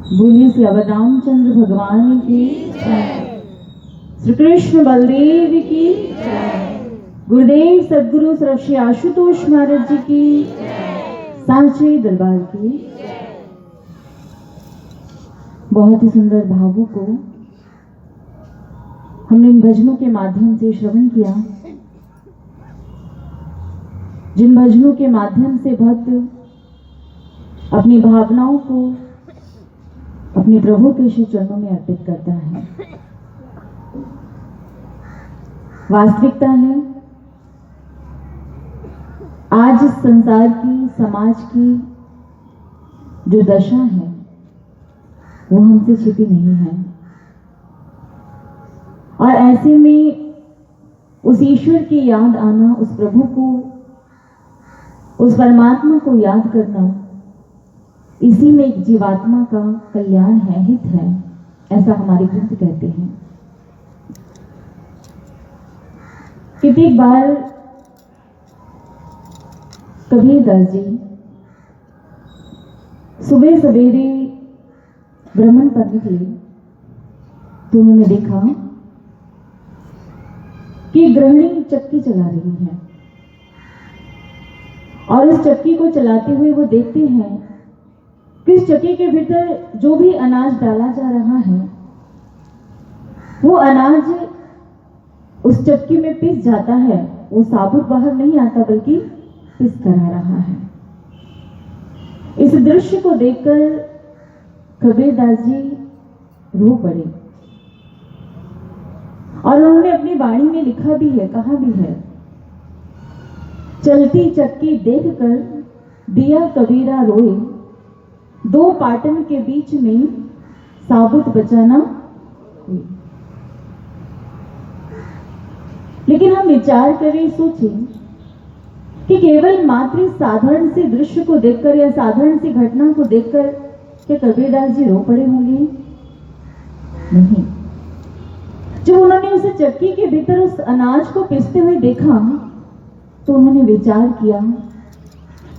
बोलिए श्री रामचंद्र भगवान की जय, श्री कृष्ण बलदेव की जय, गुरुदेव सदगुरु श्री आशुतोष महाराज जी की सांचे दरबार की। बहुत ही सुंदर भावों को हमने इन भजनों के माध्यम से श्रवण किया, जिन भजनों के माध्यम से भक्त अपनी भावनाओं को अपने प्रभु के श्री चरणों में अर्पित करता है। वास्तविकता है आज इस संसार की, समाज की जो दशा है वो हमसे छिपी नहीं है, और ऐसे में उस ईश्वर की याद आना, उस प्रभु को, उस परमात्मा को याद करना, इसी में एक जीवात्मा का कल्याण है, हित है, ऐसा हमारे ग्रंथ कहते हैं। कितनी बार कबीरदास जी सुबह सवेरे भ्रमण पर निकले तो उन्होंने देखा कि गृहिणी चक्की चला रही है, और इस चक्की को चलाते हुए वो देखते हैं कि इस चक्की के भीतर जो भी अनाज डाला जा रहा है वो अनाज उस चक्की में पिस जाता है, वो साबुत बाहर नहीं आता बल्कि पिस कर आ रहा है। इस दृश्य को देखकर कबीरदास जी रो पड़े, और उन्होंने अपनी वाणी में लिखा भी है, कहा भी है, चलती चक्की देखकर दिया कबीरा रोए, दो पाटन के बीच में साबुत बचाना। लेकिन हम विचार करें, सोचें कि केवल मात्र साधारण से दृश्य को देखकर या साधारण सी घटना को देखकर क्या कबीरदास जी रो पड़े होंगे? नहीं। जब उन्होंने उस चक्की के भीतर उस अनाज को पिसते हुए देखा तो उन्होंने विचार किया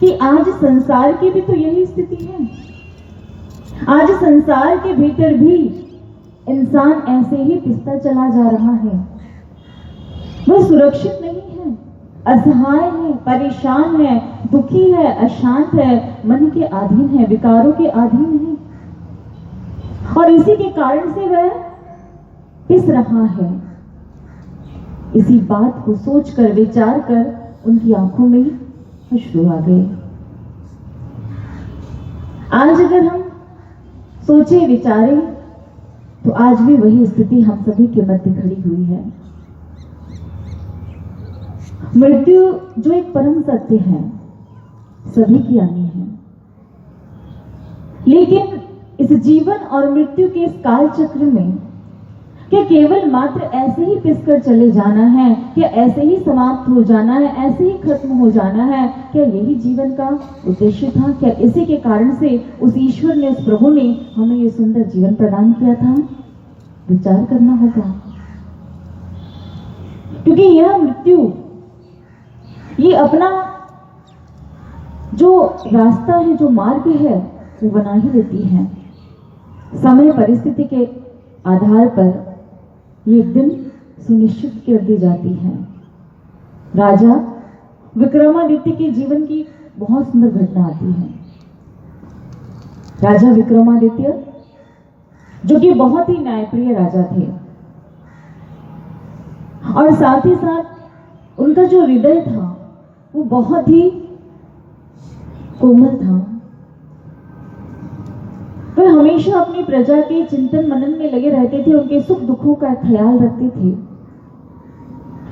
कि आज संसार की भी तो यही स्थिति है। आज संसार के भीतर भी इंसान ऐसे ही पिसता चला जा रहा है। वह सुरक्षित नहीं है, असहाय है, परेशान है, दुखी है, अशांत है, मन के अधीन है, विकारों के अधीन है, और इसी के कारण से वह पिस रहा है। इसी बात को सोचकर, विचार कर उनकी आंखों में अश्रु आ गए। आज अगर हम सोचे विचारें तो आज भी वही स्थिति हम सभी के मध्य खड़ी हुई है। मृत्यु जो एक परम सत्य है, सभी की आनी है, लेकिन इस जीवन और मृत्यु के इस काल चक्र में क्या केवल मात्र ऐसे ही पिसकर चले जाना है, क्या ऐसे ही समाप्त हो जाना है, ऐसे ही खत्म हो जाना है? क्या यही जीवन का उद्देश्य था? क्या इसी के कारण से उस ईश्वर ने, उस प्रभु ने हमें ये सुंदर जीवन प्रदान किया था? विचार करना होगा, क्योंकि यह मृत्यु, ये अपना जो रास्ता है, जो मार्ग है, वो बना ही देती है। समय परिस्थिति के आधार पर ये एक दिन सुनिश्चित कर दी जाती है। राजा विक्रमादित्य के जीवन की बहुत सुंदर घटना आती है। राजा विक्रमादित्य जो कि बहुत ही न्यायप्रिय राजा थे, और साथ ही साथ उनका जो हृदय था वो बहुत ही कोमल था। वह हमेशा अपनी प्रजा के चिंतन मनन में लगे रहते थे, उनके सुख दुखों का ख्याल रखते थे।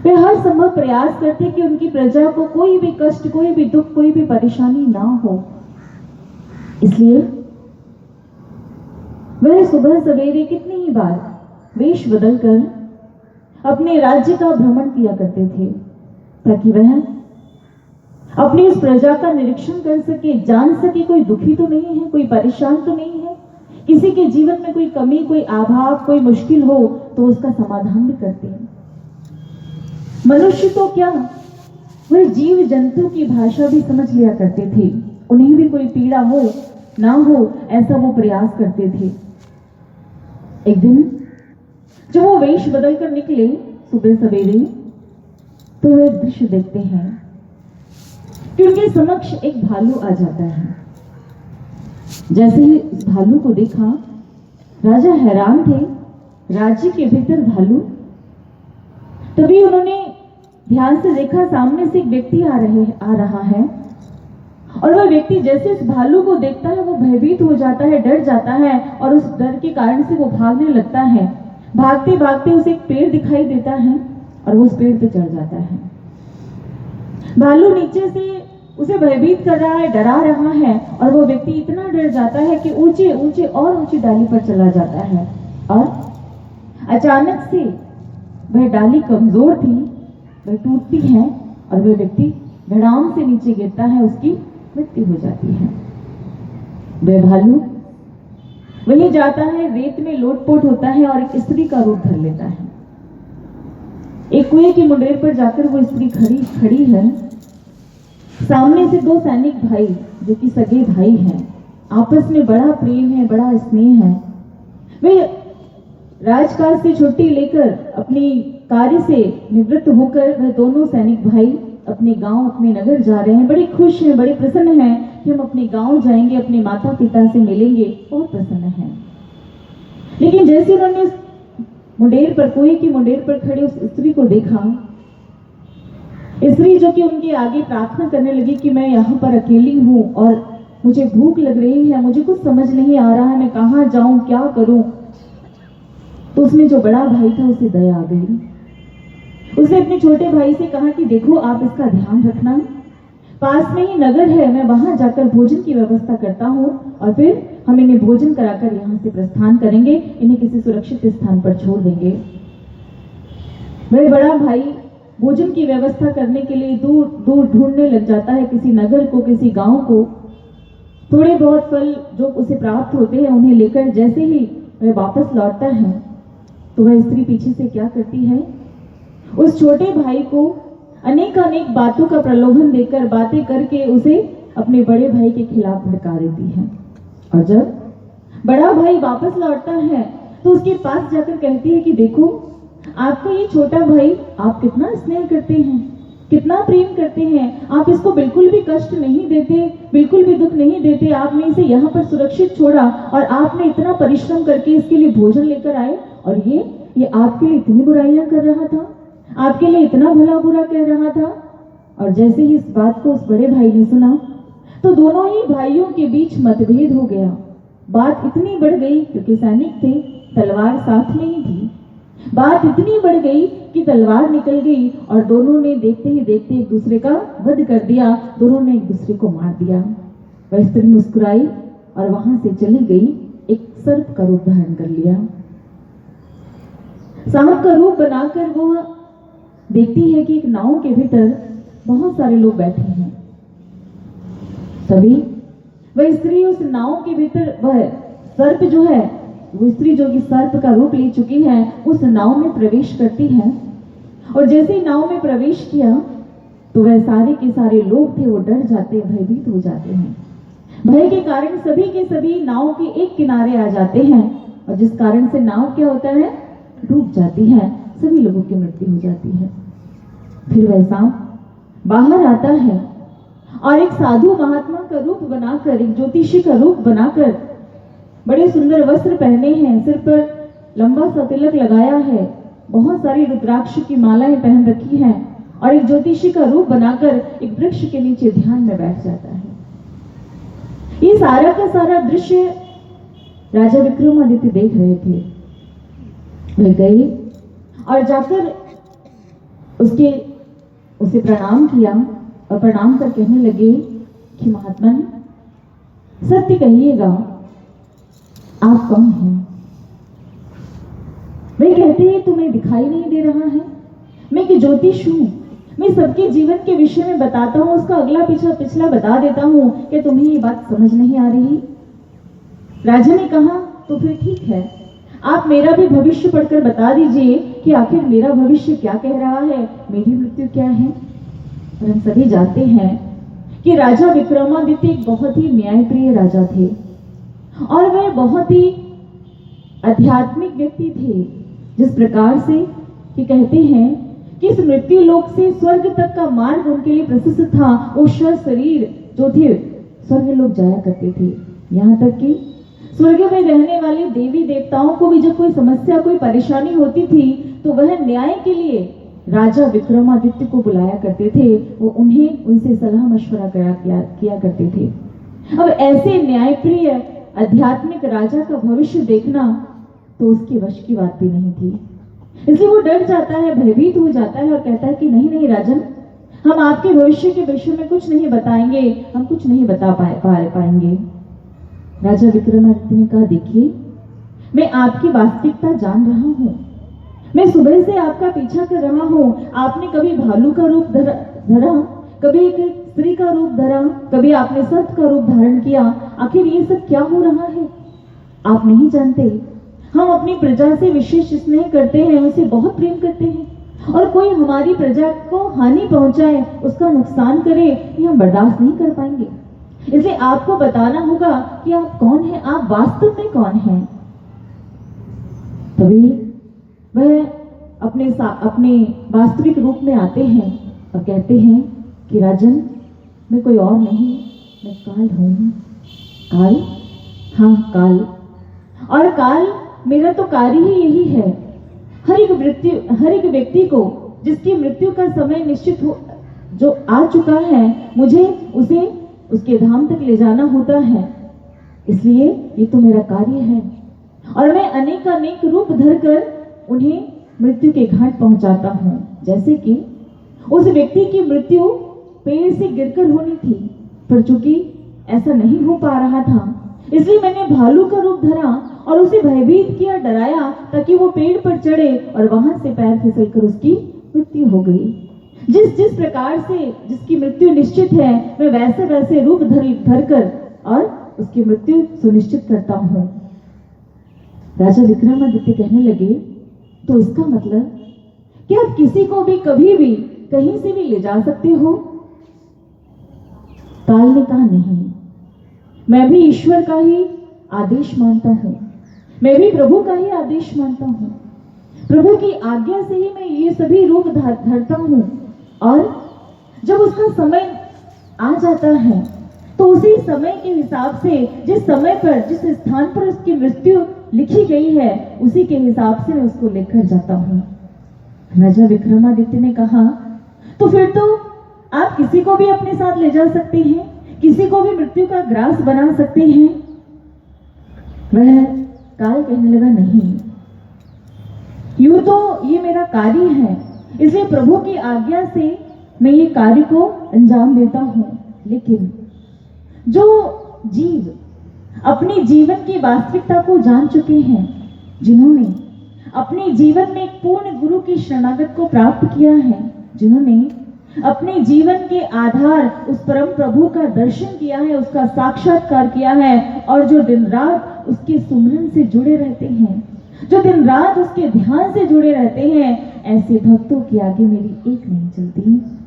वे हर संभव प्रयास करते कि उनकी प्रजा को कोई भी कष्ट, कोई भी दुख, कोई भी परेशानी ना हो। इसलिए वह सुबह सवेरे कितनी ही बार वेश बदलकर अपने राज्य का भ्रमण किया करते थे, ताकि वह अपनी उस प्रजा का निरीक्षण कर सके, जान सके कोई दुखी तो नहीं है, कोई परेशान तो नहीं है, किसी के जीवन में कोई कमी, कोई अभाव, कोई मुश्किल हो तो उसका समाधान भी करते हैं। मनुष्य तो क्या, वह जीव जंतु की भाषा भी समझ लिया करते थे। उन्हें भी कोई पीड़ा हो ना हो, ऐसा वो प्रयास करते थे। एक दिन जब वो वेश बदलकर निकले सुबह सवेरे, तो वे एक दृश्य देखते हैं कि उनके समक्ष एक भालू आ जाता है। जैसे ही उस भालू को देखा, राजा हैरान थे। राज्य के भीतर भालू। तभी उन्होंने ध्यान से देखा, सामने से एक व्यक्ति आ रहा है, और वह व्यक्ति जैसे उस भालू को देखता है वो भयभीत हो जाता है, डर जाता है, और उस डर के कारण से वो भागने लगता है। भागते भागते उसे एक पेड़ दिखाई देता है और वो उस पेड़ पे चढ़ जाता है। भालू नीचे से उसे भयभीत कर रहा है, डरा रहा है, और वो व्यक्ति इतना डर जाता है कि ऊंचे ऊंचे और ऊंची डाली पर चला जाता है। और अचानक से वह डाली कमजोर थी, वह टूटती है और वह व्यक्ति धड़ाम से नीचे गिरता है, उसकी मृत्यु हो जाती है। वह भालू वहीं जाता है, रेत में लोटपोट होता है और एक स्त्री का रूप धर लेता है। एक कुएं की मुंडेर पर जाकर वो स्त्री खड़ी है। सामने से दो सैनिक भाई, जो कि सगे भाई हैं, आपस में बड़ा प्रेम है, बड़ा स्नेह है। वे राजकाज से छुट्टी लेकर अपनी कार्य से निवृत्त होकर वह दोनों सैनिक भाई अपने गांव, अपने नगर जा रहे हैं। बड़े खुश हैं, बड़े प्रसन्न हैं कि हम अपने गांव जाएंगे, अपने माता पिता से मिलेंगे, बहुत प्रसन्न हैं। लेकिन जैसे उन्होंने उस मुंडेर पर, कुएं की मुंडेर पर खड़े उस स्त्री को देखा, स्त्री जो कि उनके आगे प्रार्थना करने लगी कि मैं यहाँ पर अकेली हूँ और मुझे भूख लग रही है, मुझे कुछ समझ नहीं आ रहा है, मैं कहाँ जाऊं, क्या करूं। तो उसमें जो बड़ा भाई था उसे दया आ गई। उसने अपने छोटे भाई से कहा कि देखो, आप इसका ध्यान रखना, पास में ही नगर है, मैं वहां जाकर भोजन की व्यवस्था करता हूँ और फिर हम इन्हें भोजन कराकर यहाँ से प्रस्थान करेंगे, इन्हें किसी सुरक्षित स्थान पर छोड़ देंगे। वह बड़ा भाई भोजन की व्यवस्था करने के लिए दूर दूर ढूंढने लग जाता है, किसी नगर को, किसी गांव को। थोड़े बहुत फल जो उसे प्राप्त होते हैं उन्हें लेकर जैसे ही वह वापस लौटता है, तो वह स्त्री पीछे से क्या करती है, उस छोटे भाई को अनेक बातों का प्रलोभन देकर, बातें करके उसे अपने बड़े भाई के खिलाफ भड़का देती है। और जब बड़ा भाई वापस लौटता है तो उसके पास जाकर कहती है कि देखो, आपका ये छोटा भाई आप कितना स्नेह करते हैं, कितना प्रेम करते हैं, आप इसको बिल्कुल भी कष्ट नहीं देते, बिल्कुल भी दुख नहीं देते, आपने इसे यहाँ पर सुरक्षित छोड़ा और आपने इतना परिश्रम करके इसके लिए भोजन लेकर आए, और ये आपके लिए इतनी बुराइयां कर रहा था, आपके लिए इतना भला बुरा कह रहा था। और जैसे ही इस बात को उस बड़े भाई ने सुना, तो दोनों ही भाइयों के बीच मतभेद हो गया। बात इतनी बढ़ गई, क्योंकि सैनिक थे, तलवार साथ में ही थी, बात इतनी बढ़ गई कि तलवार निकल गई और दोनों ने देखते ही देखते एक दूसरे का वध कर दिया, दोनों ने एक दूसरे को मार दिया। वह स्त्री मुस्कुराई और वहां से चली गई, एक सर्प का रूप धारण कर लिया। सांप का रूप बनाकर वो देखती है कि एक नाव के भीतर बहुत सारे लोग बैठे हैं। तभी वह स्त्री उस नाव के भीतर, वह सर्प जो है, वो स्त्री जो कि सर्प का रूप ले चुकी है, उस नाव में प्रवेश करती है। और जैसे ही नाव में प्रवेश किया तो वह सारे के सारे लोग थे, वो डर जाते, भयभीत हो जाते हैं। भय के कारण सभी के सभी नाव के एक किनारे आ जाते हैं, और जिस कारण से नाव क्या होता है, डूब जाती है, सभी लोगों की मृत्यु हो जाती है। फिर वह सांप बाहर आता है और एक साधु महात्मा का रूप बनाकर, एक ज्योतिषी का रूप बनाकर, बड़े सुंदर वस्त्र पहने हैं, सिर पर लंबा सा तिलक लगाया है, बहुत सारी रुद्राक्ष की मालाएं पहन रखी हैं, और एक ज्योतिषी का रूप बनाकर एक वृक्ष के नीचे ध्यान में बैठ जाता है। ये सारा का सारा दृश्य राजा विक्रमादित्य देख रहे थे। वे गए और जाकर उसे प्रणाम किया और प्रणाम कर कहने लगे कि महात्मन, सत्य कहिएगा, आप कौन हैं? वे कहते हैं तुम्हें दिखाई नहीं दे रहा है, मैं एक ज्योतिष हूं, मैं सबके जीवन के विषय में बताता हूं, उसका अगला पिछला बता देता हूं, कि तुम्हें ये बात समझ नहीं आ रही? राजा ने कहा, तो फिर ठीक है, आप मेरा भी भविष्य पढ़कर बता दीजिए कि आखिर मेरा भविष्य क्या कह रहा है, मेरी मृत्यु क्या है। और हम सभी जानते हैं कि राजा विक्रमादित्य एक बहुत ही न्यायप्रिय राजा थे। और वह बहुत ही आध्यात्मिक व्यक्ति थे, जिस प्रकार से कि कहते हैं कि इस मृत्यु लोक से स्वर्ग तक का मार्ग उनके लिए प्रशस्त था। वो शरीर जो थे स्वर्ग लोक जाया करते थे। यहाँ तक कि स्वर्ग में रहने वाले देवी देवताओं को भी जब कोई समस्या, कोई परेशानी होती थी तो वह न्याय के लिए राजा विक्रमादित्य को बुलाया करते थे। वो उनसे सलाह मशवरा किया करते थे। अब ऐसे न्यायप्रिय आध्यात्मिक राजा का भविष्य देखना तो उसके वश की बात भी नहीं थी। इसलिए वो डर जाता है, भयभीत हो जाता है और कहता है कि नहीं नहीं राजन, हम आपके भविष्य के विषय में कुछ नहीं बताएंगे, हम कुछ नहीं बता पाएंगे। राजा विक्रमादित्य ने कहा, देखिए मैं आपकी वास्तविकता जान रहा हूँ, मैं सुबह से आपका पीछा कर रहा हूँ। आपने कभी भालू का रूप धरा, कभी एक स्त्री का रूप धरा, कभी आपने सर्प का रूप धारण किया। आखिर ये सब क्या हो रहा है आप नहीं जानते। हम अपनी प्रजा से विशेष स्नेह करते हैं, उसे बहुत प्रेम करते हैं, और कोई हमारी प्रजा को हानि पहुंचाए, उसका नुकसान करे, ये हम बर्दाश्त नहीं कर पाएंगे। इसलिए आपको बताना होगा कि आप कौन हैं, आप वास्तव में कौन हैं। तभी वह अपने वास्तविक रूप में आते हैं और कहते हैं कि राजन, मैं कोई और नहीं, मैं काल हूं। काल? हाँ काल। और काल मेरा तो कार्य ही यही है, हर एक व्यक्ति को जिसकी मृत्यु का समय निश्चित हो, जो आ चुका है, मुझे उसे उसके धाम तक ले जाना होता है। इसलिए ये तो मेरा कार्य है और मैं अनेक रूप धरकर उन्हें मृत्यु के घाट पहुंचाता हूं। जैसे कि उस व्यक्ति की मृत्यु पेड़ से गिरकर होनी थी, पर चूंकि ऐसा नहीं हो पा रहा था, इसलिए मैंने भालू का रूप धरा और उसे भयभीत किया, डराया, ताकि वो पेड़ पर चढ़े और वहां से पैर फिसलकर उसकी मृत्यु हो गई। जिस प्रकार से जिसकी मृत्यु निश्चित है, मैं वैसे रूप धरकर और उसकी मृत्यु सुनिश्चित करता हूं। राजा विक्रमादित्य कहने लगे, तो इसका मतलब कि आप किसी को भी कभी भी कहीं से भी ले जा सकते हो? काल ने कहा, नहीं, मैं भी ईश्वर का ही आदेश मानता हूं, मैं भी प्रभु का ही आदेश मानता हूं। प्रभु की आज्ञा से ही मैं ये सभी रूप धरता हूं, और जब उसका समय आ जाता है तो उसी समय के हिसाब से, जिस समय पर, जिस स्थान पर उसकी मृत्यु लिखी गई है, उसी के हिसाब से मैं उसको लेकर जाता हूं। राजा विक्रमादित्य ने कहा, तो फिर तो आप किसी को भी अपने साथ ले जा सकते हैं, किसी को भी मृत्यु का ग्रास बना सकते हैं। वह काल कहने लगा, नहीं, यूं तो ये मेरा कार्य है, इसलिए प्रभु की आज्ञा से मैं ये कार्य को अंजाम देता हूं। लेकिन जो जीव अपने जीवन की वास्तविकता को जान चुके हैं, जिन्होंने अपने जीवन में एक पूर्ण गुरु की शरणागत को प्राप्त किया है, जिन्होंने अपने जीवन के आधार उस परम प्रभु का दर्शन किया है, उसका साक्षात्कार किया है, और जो दिन रात उसके सुमरन से जुड़े रहते हैं, जो दिन रात उसके ध्यान से जुड़े रहते हैं, ऐसे भक्तों के आगे मेरी एक नहीं चलती।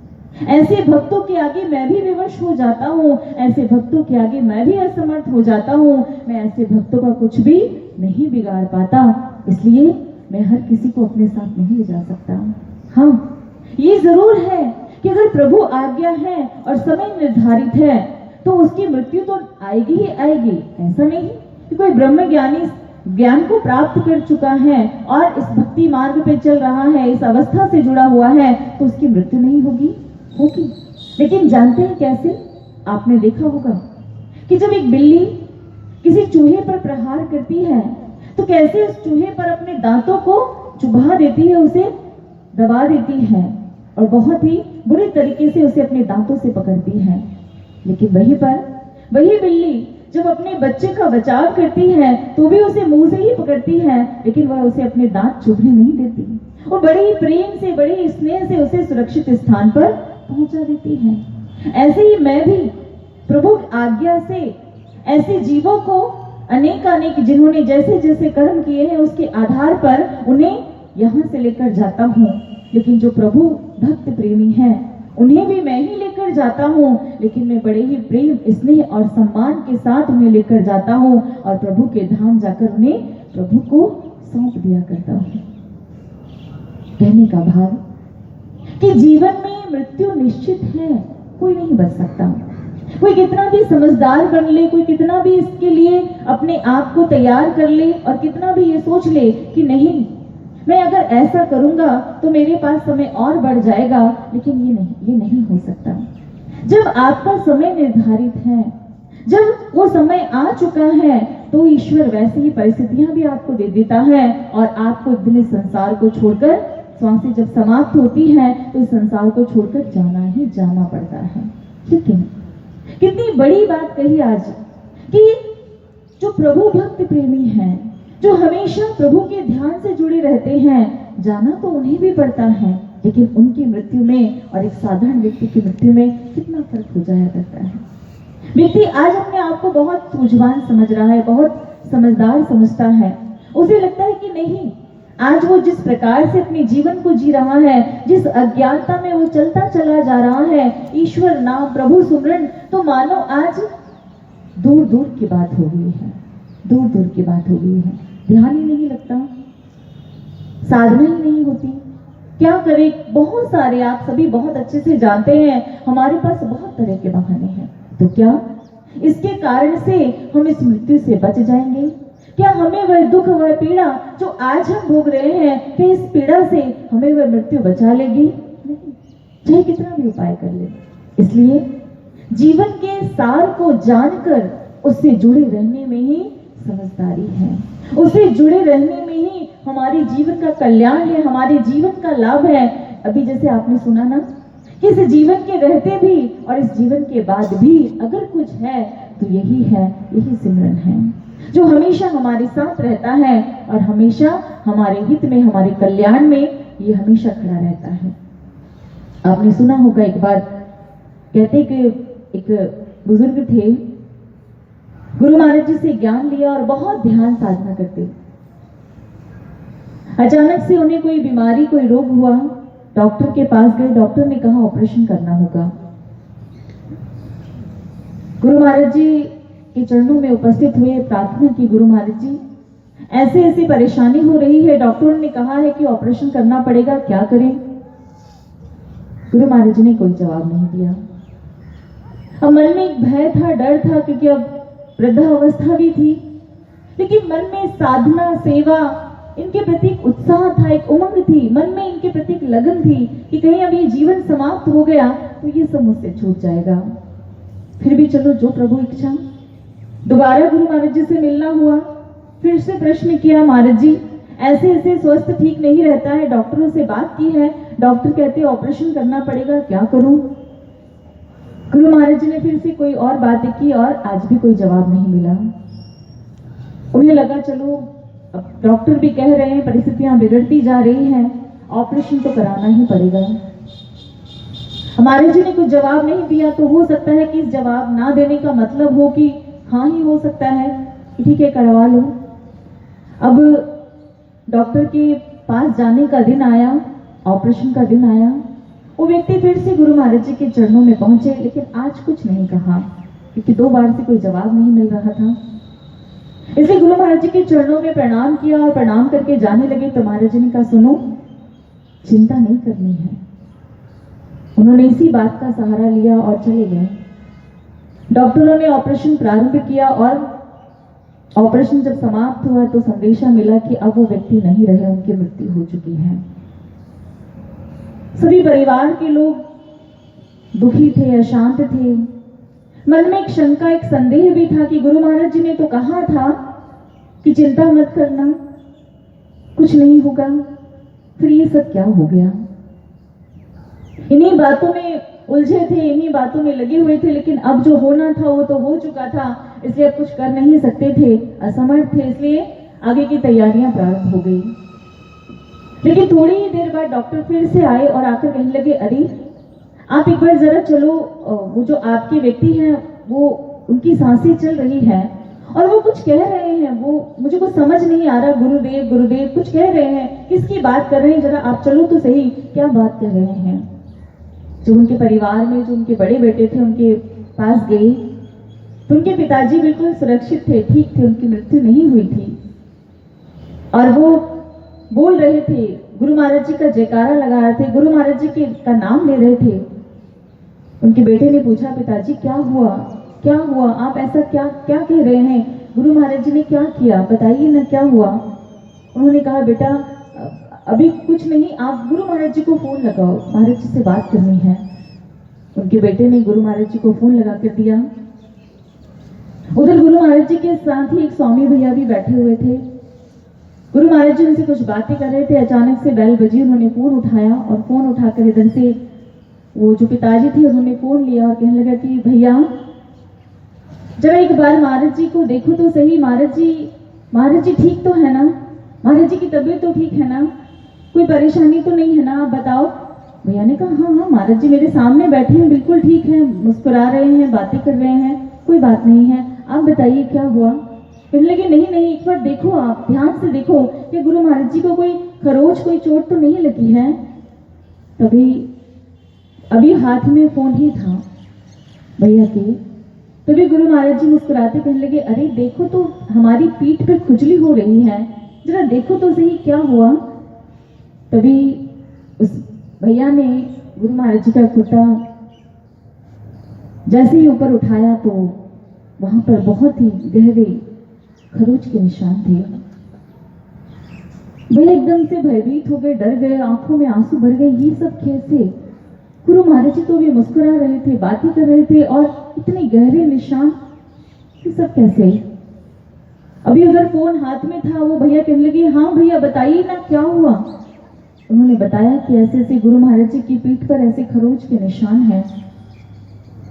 ऐसे भक्तों के आगे मैं भी विवश हो जाता हूँ, ऐसे भक्तों के आगे मैं भी असमर्थ हो जाता हूँ। मैं ऐसे भक्तों का कुछ भी नहीं बिगाड़ पाता, इसलिए मैं हर किसी को अपने साथ नहीं ले जा सकता। हाँ, ये जरूर है कि अगर प्रभु आज्ञा है और समय निर्धारित है तो उसकी मृत्यु तो आएगी ही आएगी। ऐसा नहीं कि कोई ब्रह्म ज्ञानी ज्ञान को प्राप्त कर चुका है और इस भक्ति मार्ग पे चल रहा है, इस अवस्था से जुड़ा हुआ है, तो उसकी मृत्यु नहीं होगी। लेकिन जानते हैं कैसे? आपने देखा होगा कि जब एक बिल्ली किसी चूहे पर प्रहार करती है तो कैसे उस चूहे पर अपने दांतों को चुभा देती है, उसे दबा देती है और बहुत ही बुरे तरीके से उसे अपने दांतों से पकड़ती है। लेकिन वही बिल्ली जब अपने बच्चे का बचाव करती है तो भी उसे मुंह से ही पकड़ती है, लेकिन वह उसे अपने दांत चुभने नहीं देती। वो बड़े ही प्रेम से, बड़े ही स्नेह से उसे सुरक्षित स्थान पर पहुंचा देती है। ऐसे ही मैं भी प्रभु आज्ञा से ऐसे जीवों को अनेक जिन्होंने जैसे जैसे कर्म किए हैं उसके आधार पर उन्हें यहां से लेकर जाता हूं। लेकिन जो प्रभु भक्त प्रेमी हैं उन्हें भी मैं ही लेकर लेकर जाता हूँ, लेकिन मैं बड़े ही प्रेम, स्नेह और सम्मान के साथ उन्हें लेकर जाता हूँ और प्रभु के धाम जाकर उन्हें प्रभु को सौंप दिया करता हूँ। कहने का भाव कि जीवन में मृत्यु निश्चित है, कोई नहीं बच सकता। कोई कितना भी समझदार बन ले, कोई कितना भी इसके लिए अपने आप को तैयार कर ले और कितना भी ये सोच ले कि नहीं, मैं अगर ऐसा करूंगा तो मेरे पास समय और बढ़ जाएगा, लेकिन ये नहीं हो सकता। जब आपका समय निर्धारित है, जब वो समय आ चुका है, तो ईश्वर वैसी ही परिस्थितियां भी आपको दे देता है और आपको एक दिन इस संसार को छोड़कर, श्वासें जब समाप्त होती है तो इस संसार को छोड़कर जाना ही जाना पड़ता है। ठीक है, कितनी बड़ी बात कही आज कि जो प्रभु भक्त प्रेमी हैं, जो हमेशा प्रभु के ध्यान से जुड़े रहते हैं, जाना तो उन्हें भी पड़ता है, लेकिन उनकी मृत्यु में और एक साधारण व्यक्ति की मृत्यु में कितना फर्क हो जाया करता है। व्यक्ति आज अपने आप को बहुत सूझवान समझ रहा है, बहुत समझदार समझता है। उसे लगता है कि नहीं, आज वो जिस प्रकार से अपने जीवन को जी रहा है, जिस अज्ञानता में वो चलता चला जा रहा है, ईश्वर नाम, प्रभु सुमरन, तो मानो आज दूर दूर की बात हो गई है, दूर दूर की बात हो गई है। ध्यान ही नहीं लगता, साधना ही नहीं होती। क्या करें, बहुत सारे, आप सभी बहुत अच्छे से जानते हैं, हमारे पास बहुत तरह के बहाने हैं। तो क्या इसके कारण से हम इस मृत्यु से बच जाएंगे? क्या हमें वह दुख, वह पीड़ा जो आज हम भोग रहे हैं, कि इस पीड़ा से हमें वह मृत्यु बचा लेगी? नहीं, चाहे कितना भी उपाय कर ले। इसलिए जीवन के सार को जानकर उससे जुड़े रहने में ही समझदारी है, उससे जुड़े रहने में ही हमारे जीवन का कल्याण है, हमारे जीवन का लाभ है। अभी जैसे आपने सुना ना कि इस जीवन के रहते भी और इस जीवन के बाद भी अगर कुछ है तो यही है, यही सिमरन है, जो हमेशा हमारे साथ रहता है और हमेशा हमारे हित में, हमारे कल्याण में ये हमेशा खड़ा रहता है। आपने सुना होगा, एक बार कहते कि एक बुजुर्ग थे, गुरु महाराज जी से ज्ञान लिया और बहुत ध्यान साधना करते। अचानक से उन्हें कोई बीमारी, कोई रोग हुआ, डॉक्टर के पास गए, डॉक्टर ने कहा ऑपरेशन करना होगा। गुरु महाराज जी के चरणों में उपस्थित हुए, प्रार्थना की, गुरु महाराज जी ऐसे ऐसे परेशानी हो रही है, डॉक्टर ने कहा है कि ऑपरेशन करना पड़ेगा, क्या करें? गुरु महाराज जी ने कोई जवाब नहीं दिया। अब मन में एक भय था, डर था, क्योंकि अब वृद्धावस्था भी थी, लेकिन मन में साधना, सेवा, इनके प्रति एक उत्साह था, एक उमंग थी, मन में इनके प्रति एक लगन थी कि कहीं अब ये जीवन समाप्त हो गया तो ये सब मुझसे छूट जाएगा। फिर भी चलो, जो प्रभु इच्छा। दोबारा गुरु महाराज जी से मिलना हुआ, फिर से प्रश्न किया, महाराज जी ऐसे ऐसे स्वस्थ ठीक नहीं रहता है, डॉक्टरों से बात की है, डॉक्टर कहते हैं ऑपरेशन करना पड़ेगा, क्या करूं? गुरु महाराज जी ने फिर से कोई और बातें की और आज भी कोई जवाब नहीं मिला। उन्हें लगा चलो, अब डॉक्टर भी कह रहे हैं, परिस्थितियां बिगड़ती जा रही हैं, ऑपरेशन तो कराना ही पड़ेगा। महाराज जी ने कुछ जवाब नहीं दिया, तो हो सकता है कि इस जवाब ना देने का मतलब हो कि हाँ ही हो सकता है, ठीक है करवा लो। अब डॉक्टर के पास जाने का दिन आया, ऑपरेशन का दिन आया। वो व्यक्ति फिर से गुरु महाराज जी के चरणों में पहुंचे, लेकिन आज कुछ नहीं कहा, क्योंकि 2 बार से कोई जवाब नहीं मिल रहा था। इसलिए गुरु महाराज जी के चरणों में प्रणाम किया और प्रणाम करके जाने लगे। तो महाराज जी ने कहा, सुनो, चिंता नहीं करनी है। उन्होंने इसी बात का सहारा लिया और चले गए। डॉक्टरों ने ऑपरेशन प्रारंभ किया और ऑपरेशन जब समाप्त हुआ तो संदेशा मिला कि अब वो व्यक्ति नहीं रहे, उनकी मृत्यु हो चुकी है। सभी परिवार के लोग दुखी थे, अशांत थे। मन में एक शंका, एक संदेह भी था कि गुरु महाराज जी ने तो कहा था कि चिंता मत करना, कुछ नहीं होगा, फिर ये सब क्या हो गया? इन्हीं बातों में उलझे थे, इन्हीं बातों में लगे हुए थे, लेकिन अब जो होना था वो तो हो चुका था, इसलिए अब कुछ कर नहीं सकते थे, असमर्थ थे, इसलिए आगे की तैयारियां प्रारंभ हो गई। लेकिन थोड़ी ही देर बाद डॉक्टर फिर से आए और आकर कहने लगे, अरे आप एक बार जरा चलो, वो जो आपके व्यक्ति हैं वो, उनकी सांसें चल रही है और वो कुछ कह रहे हैं, वो मुझे कुछ समझ नहीं आ रहा, गुरुदेव गुरुदेव कुछ कह रहे हैं, किसकी बात कर रहे हैं, जरा आप चलो तो सही, क्या बात कर रहे हैं? जब उनके परिवार में जो उनके बड़े बेटे थे उनके पास गई तो उनके पिताजी बिल्कुल सुरक्षित थे, ठीक थे, उनकी मृत्यु नहीं हुई थी। और वो बोल रहे थे, गुरु महाराज जी का जयकारा लगा रहे थे, गुरु महाराज जी का नाम ले रहे थे। उनके बेटे ने पूछा, पिताजी क्या हुआ, क्या हुआ, आप ऐसा क्या क्या कह रहे हैं, गुरु महाराज जी ने क्या किया, बताइए ना क्या हुआ। उन्होंने कहा, बेटा अभी कुछ नहीं, आप गुरु महाराज जी को फोन लगाओ, महाराज जी से बात करनी है। उनके बेटे ने गुरु महाराज जी को फोन लगा कर दिया। उधर गुरु महाराज जी के साथ ही एक स्वामी भैया भी बैठे हुए थे। गुरु महाराज जी उनसे कुछ बातें कर रहे थे, अचानक से बेल बजी, उन्होंने फोन उठाया और फोन उठाकर इधर से वो जो पिताजी थे उन्होंने फोन लिया और कहने लगा कि भैया जरा एक बार महाराज जी को देखो तो सही, महाराज जी ठीक तो है ना, महाराज जी की तबीयत तो ठीक है ना, कोई परेशानी तो नहीं है ना, आप बताओ। भैया ने कहा, हाँ हाँ महाराज जी मेरे सामने बैठे हैं, बिल्कुल ठीक है, मुस्कुरा रहे हैं, बातें कर रहे हैं, कोई बात नहीं है, आप बताइए क्या हुआ। कहने लगे, नहीं नहीं एक बार देखो, आप ध्यान से देखो कि गुरु महाराज जी को कोई खरोच, कोई चोट तो नहीं लगी है। तभी अभी हाथ में फोन ही था भैया के। तभी गुरु महाराज जी मुस्कुराते कहने लगे, अरे देखो तो हमारी पीठ पे खुजली हो रही है, जरा देखो तो सही क्या हुआ। तभी उस भैया ने गुरु महाराज जी का कुर्ता जैसे ही ऊपर उठाया तो वहां पर बहुत ही गहरे खरोच के निशान थे। भैया एकदम से भयभीत हो गए, डर गए, आंखों में आंसू भर गए, ये सब कैसे। गुरु महाराज जी तो भी मुस्कुरा रहे थे, बातें कर रहे थे और इतने गहरे निशान, ये सब कैसे। अभी उधर फोन हाथ में था, वो भैया कहने लगे, हाँ भैया बताइए ना क्या हुआ। उन्होंने बताया कि ऐसे ऐसे गुरु महाराज जी की पीठ पर ऐसे खरोच के निशान हैं।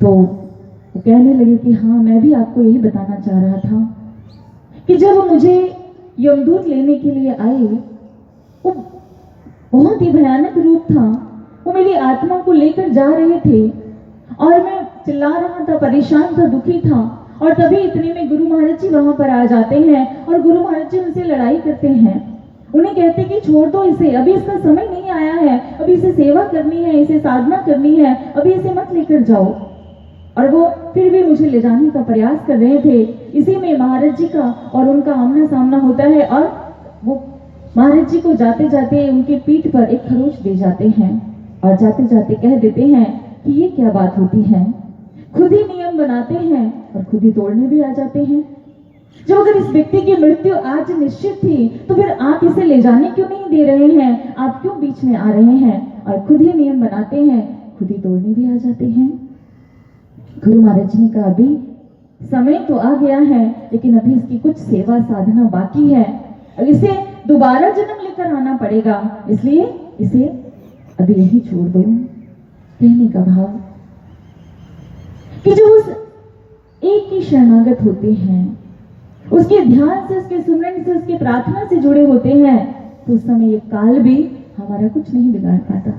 तो वो कहने लगे कि हाँ मैं भी आपको यही बताना चाह रहा था कि जब मुझे यमदूत लेने के लिए आए, वो बहुत ही भयानक रूप था, वो मेरी आत्मा को लेकर जा रहे थे और मैं चिल्ला रहा था, परेशान था, दुखी था। और तभी इतने में गुरु महाराज जी वहां पर आ जाते हैं और गुरु महाराज जी उनसे लड़ाई करते हैं। उन्हें कहते कि छोड़ दो इसे, अभी इसका समय नहीं आया है, अभी इसे सेवा करनी है, इसे साधना करनी है, अभी इसे मत लेकर जाओ। और वो फिर भी मुझे ले जाने का प्रयास कर रहे थे। इसी में महाराज जी का और उनका आमना सामना होता है और वो महाराज जी को जाते जाते उनके पीठ पर एक खरोच दे जाते हैं और जाते जाते कह देते हैं कि ये क्या बात होती है। खुद ही नियम बनाते हैं और खुद ही तोड़ने भी आ जाते हैं। जब अगर इस व्यक्ति की मृत्यु आज निश्चित थी तो फिर आप इसे ले जाने क्यों नहीं दे रहे हैं, आप क्यों बीच में आ रहे हैं। और खुद ही नियम बनाते हैं, खुद ही तोड़ने भी आ जाते हैं। गुरु महाराज जी ने कहा, अभी समय तो आ गया है लेकिन अभी इसकी कुछ सेवा साधना बाकी है, इसे दोबारा जन्म लेकर आना पड़ेगा, इसलिए इसे अभी यही छोड़ दो। कहने का भाव कि जो उस एक की शरणागत होते हैं, उसके ध्यान से, उसके सुमरन से, उसके प्रार्थना से जुड़े होते हैं, तो उस समय ये काल भी हमारा कुछ नहीं बिगाड़ पाता।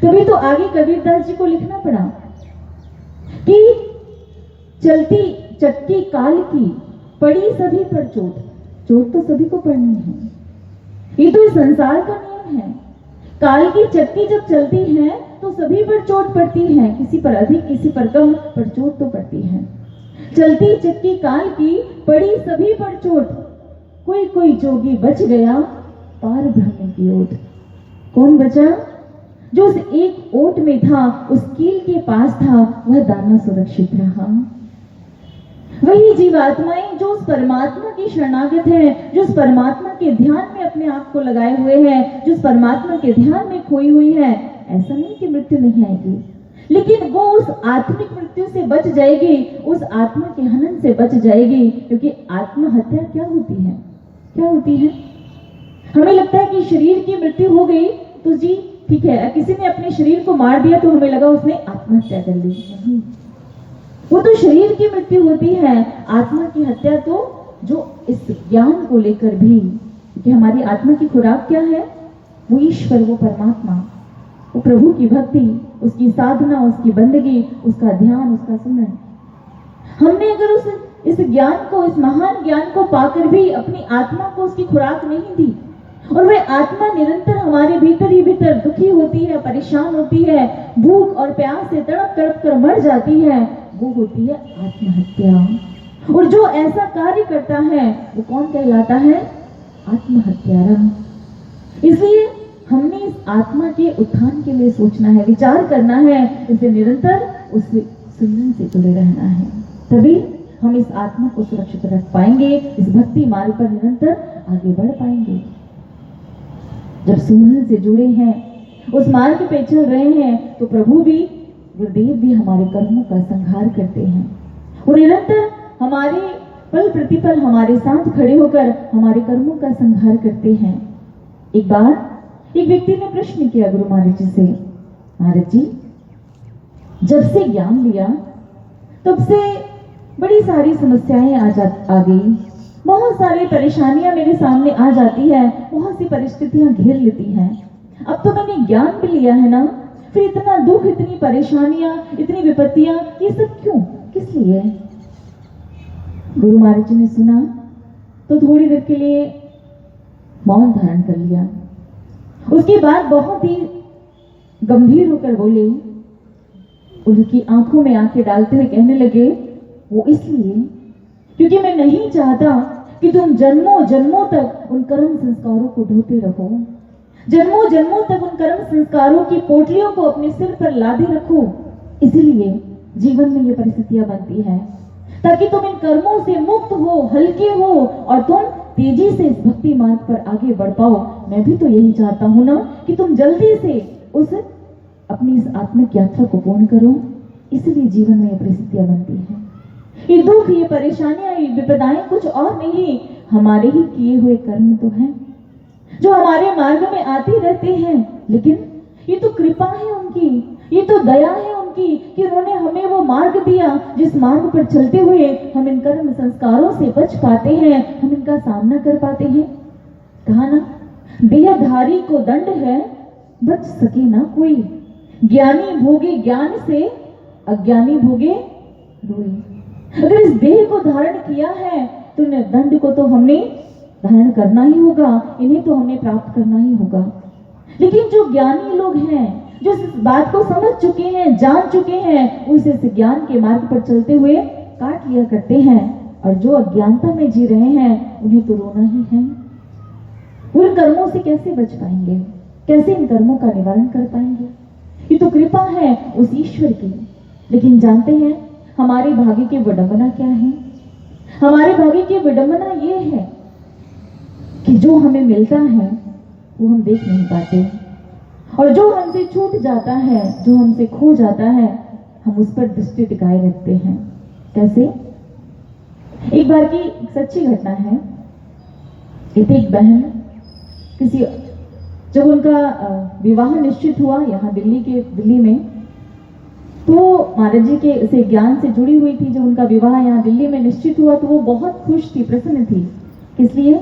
तभी तो आगे कबीरदास जी को लिखना पड़ा कि चलती चक्की काल की पड़ी सभी पर चोट, चोट तो सभी को पड़नी है, ये तो इस संसार का नियम है। काल की चक्की जब चलती है तो सभी पर चोट पड़ती है, किसी पर अधिक किसी पर कम, पर चोट तो पड़ती है। चलती चक्की काल की पड़ी सभी पर चोट, कोई कोई जोगी बच गया पार ब्रह्म की ओट। कौन बचा? जो उस एक ओट में था, उस कील के पास था, वह दाना सुरक्षित रहा। वही जीवात्माएं जो उस परमात्मा की शरणागत है, जो उस परमात्मा के ध्यान में अपने आप को लगाए हुए हैं, जो उस परमात्मा के ध्यान में खोई हुई है, ऐसा नहीं कि मृत्यु नहीं आएगी, लेकिन वो उस आत्मिक मृत्यु से बच जाएगी, उस आत्मा के हनन से बच जाएगी। क्योंकि आत्महत्या क्या होती है? क्या होती है? हमें लगता है कि शरीर की मृत्यु हो गई तो जी ठीक है, किसी ने अपने शरीर को मार दिया तो हमें लगा उसने आत्महत्या कर ली। नहीं, वो तो शरीर की मृत्यु होती है। आत्मा की हत्या तो जो इस ज्ञान को लेकर भी कि हमारी आत्मा की खुराक क्या है, वो ईश्वर, वो परमात्मा, वो प्रभु की भक्ति, उसकी साधना, उसकी बंदगी, उसका ध्यान, उसका सुमरन। हमने अगर इस ज्ञान को, इस महान ज्ञान को पाकर भी अपनी आत्मा को उसकी खुराक नहीं दी, और वह आत्मा निरंतर हमारे भीतर ही भीतर दुखी होती है, परेशान होती है, भूख और प्यास से तड़प तड़प कर मर जाती है, वो होती है आत्महत्या। और जो ऐसा कार्य करता है वो कौन कहलाता है? आत्महत्यारा। इसलिए हमने इस आत्मा के उत्थान के लिए सोचना है, विचार करना है, इसे निरंतर उस सिमरन से जुड़े रहना है, तभी हम इस आत्मा को सुरक्षित रख पाएंगे, इस भक्ति मार्ग पर निरंतर आगे बढ़ पाएंगे। जब सिमरन से जुड़े हैं, उस मार्ग पे चल रहे हैं, तो प्रभु भी, गुरुदेव भी हमारे कर्मों का संहार करते हैं और निरंतर हमारे पल प्रतिपल हमारे साथ खड़े होकर हमारे कर्मों का संहार करते हैं। एक बार एक व्यक्ति ने प्रश्न किया गुरु महाराज जी से, महाराज जी, जब से ज्ञान लिया तब से बड़ी सारी समस्याएं आ गई, बहुत सारी परेशानियां मेरे सामने आ जाती है, बहुत सी परिस्थितियां घेर लेती हैं। अब तो मैंने ज्ञान भी लिया है ना, फिर इतना दुख, इतनी परेशानियां, इतनी विपत्तियां, ये सब क्यों, किस लिए? गुरु महाराज जी ने सुना तो थोड़ी देर के लिए मौन धारण कर लिया। उसके बाद बहुत ही गंभीर होकर बोले, उनकी आंखों में आंखें डालते हुए कहने लगे, वो इसलिए क्योंकि मैं नहीं चाहता कि तुम जन्मों जन्मों तक उन कर्म संस्कारों को ढोते रहो, जन्मों जन्मों तक उन कर्म संस्कारों की पोटलियों को अपने सिर पर लादे रखो। इसलिए जीवन में ये परिस्थितियां बनती है, ताकि तुम इन कर्मों से मुक्त हो, हल्के हो और तुम तेजी से इस भक्ति मार्ग पर आगे बढ़ पाओ। मैं भी तो यही चाहता हूं ना कि तुम जल्दी से उस अपनी इस आत्मिक यात्रा को पूर्ण करो। इसलिए जीवन में ये परिस्थितियां बनती हैं, ये दुख, ये परेशानियां, ये विपदाएं कुछ और नहीं, हमारे ही किए हुए कर्म तो हैं जो हमारे मार्ग में आते रहते हैं। लेकिन ये तो कृपा है उनकी, ये तो दया है उनकी कि उन्होंने हमें वो मार्ग दिया जिस मार्ग पर चलते हुए हम इन कर्म संस्कारों से बच पाते हैं, हम इनका सामना कर पाते हैं। कहा ना, देहधारी को दंड है, बच सके ना कोई, ज्ञानी भोगे ज्ञान से, अज्ञानी भोगे रोई। अगर इस देह को धारण किया है तो दंड को तो हमने धारण करना ही होगा, इन्हें तो हमें प्राप्त करना ही होगा। लेकिन जो ज्ञानी लोग हैं, जो इस बात को समझ चुके हैं, जान चुके हैं, वो इस ज्ञान के मार्ग पर चलते हुए काट लिया करते हैं। और जो अज्ञानता में जी रहे हैं, उन्हें तो रोना ही है। वो इन कर्मों से कैसे बच पाएंगे, कैसे इन कर्मों का निवारण कर पाएंगे? ये तो कृपा है उस ईश्वर की। लेकिन जानते हैं हमारे भाग्य की विडंबना क्या है? हमारे भाग्य की विडंबना ये है कि जो हमें मिलता है वो हम देख नहीं पाते, और जो हमसे छूट जाता है, जो हमसे खो जाता है, हम उस पर दृष्टि टिकाए रखते हैं। कैसे? एक बार की सच्ची घटना है। एक बहन किसी, जब उनका विवाह निश्चित हुआ यहाँ दिल्ली में, तो महाराज जी के से ज्ञान से जुड़ी हुई थी। जब उनका विवाह यहाँ दिल्ली में निश्चित हुआ तो वो बहुत खुश थी, प्रसन्न थी। इसलिए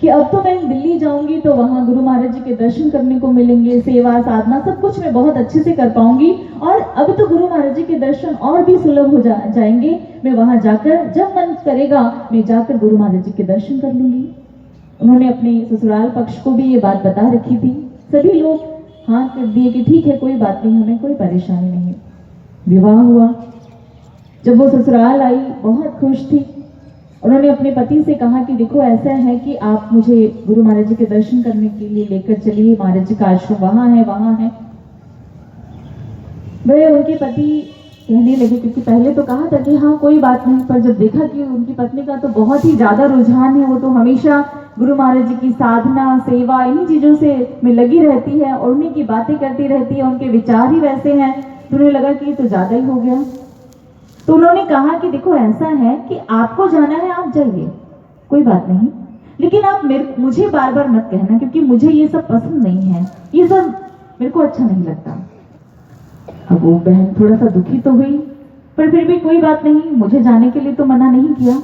कि अब तो मैं दिल्ली जाऊंगी तो वहां गुरु महाराज जी के दर्शन करने को मिलेंगे, सेवा साधना सब कुछ मैं बहुत अच्छे से कर पाऊंगी, और अब तो गुरु महाराज जी के दर्शन और भी सुलभ हो जाएंगे। मैं वहां जाकर जब मन करेगा मैं जाकर गुरु महाराज जी के दर्शन कर लूंगी। उन्होंने अपने ससुराल पक्ष को भी ये बात बता रखी थी। सभी लोग हाँ कर दिए कि ठीक है, कोई बात नहीं, हमें कोई परेशानी नहीं। विवाह हुआ, जब वो ससुराल आई बहुत खुश थी। उन्होंने अपने पति से कहा कि देखो ऐसा है कि आप मुझे गुरु महाराज जी के दर्शन करने के लिए लेकर चलिए, महाराज जी का आश्रम वहां है। वह उनके पति कहने लगे, क्योंकि पहले तो कहा था कि हाँ कोई बात नहीं, पर जब देखा कि उनकी पत्नी का तो बहुत ही ज्यादा रुझान है, वो तो हमेशा गुरु महाराज जी की साधना, सेवा, इन्हीं चीजों से में लगी रहती है और उन्हीं की बातें करती रहती है, उनके विचार ही वैसे हैं। तो उन्हें लगा कि ये तो ज्यादा ही हो गया। तो उन्होंने कहा कि देखो ऐसा है कि आपको जाना है आप जाइए, कोई बात नहीं, लेकिन आप मुझे बार बार मत कहना, क्योंकि मुझे ये सब पसंद नहीं है, ये सब मेरे को अच्छा नहीं लगता। अब वो बहन थोड़ा सा दुखी तो हुई, पर फिर भी कोई बात नहीं, मुझे जाने के लिए तो मना नहीं किया।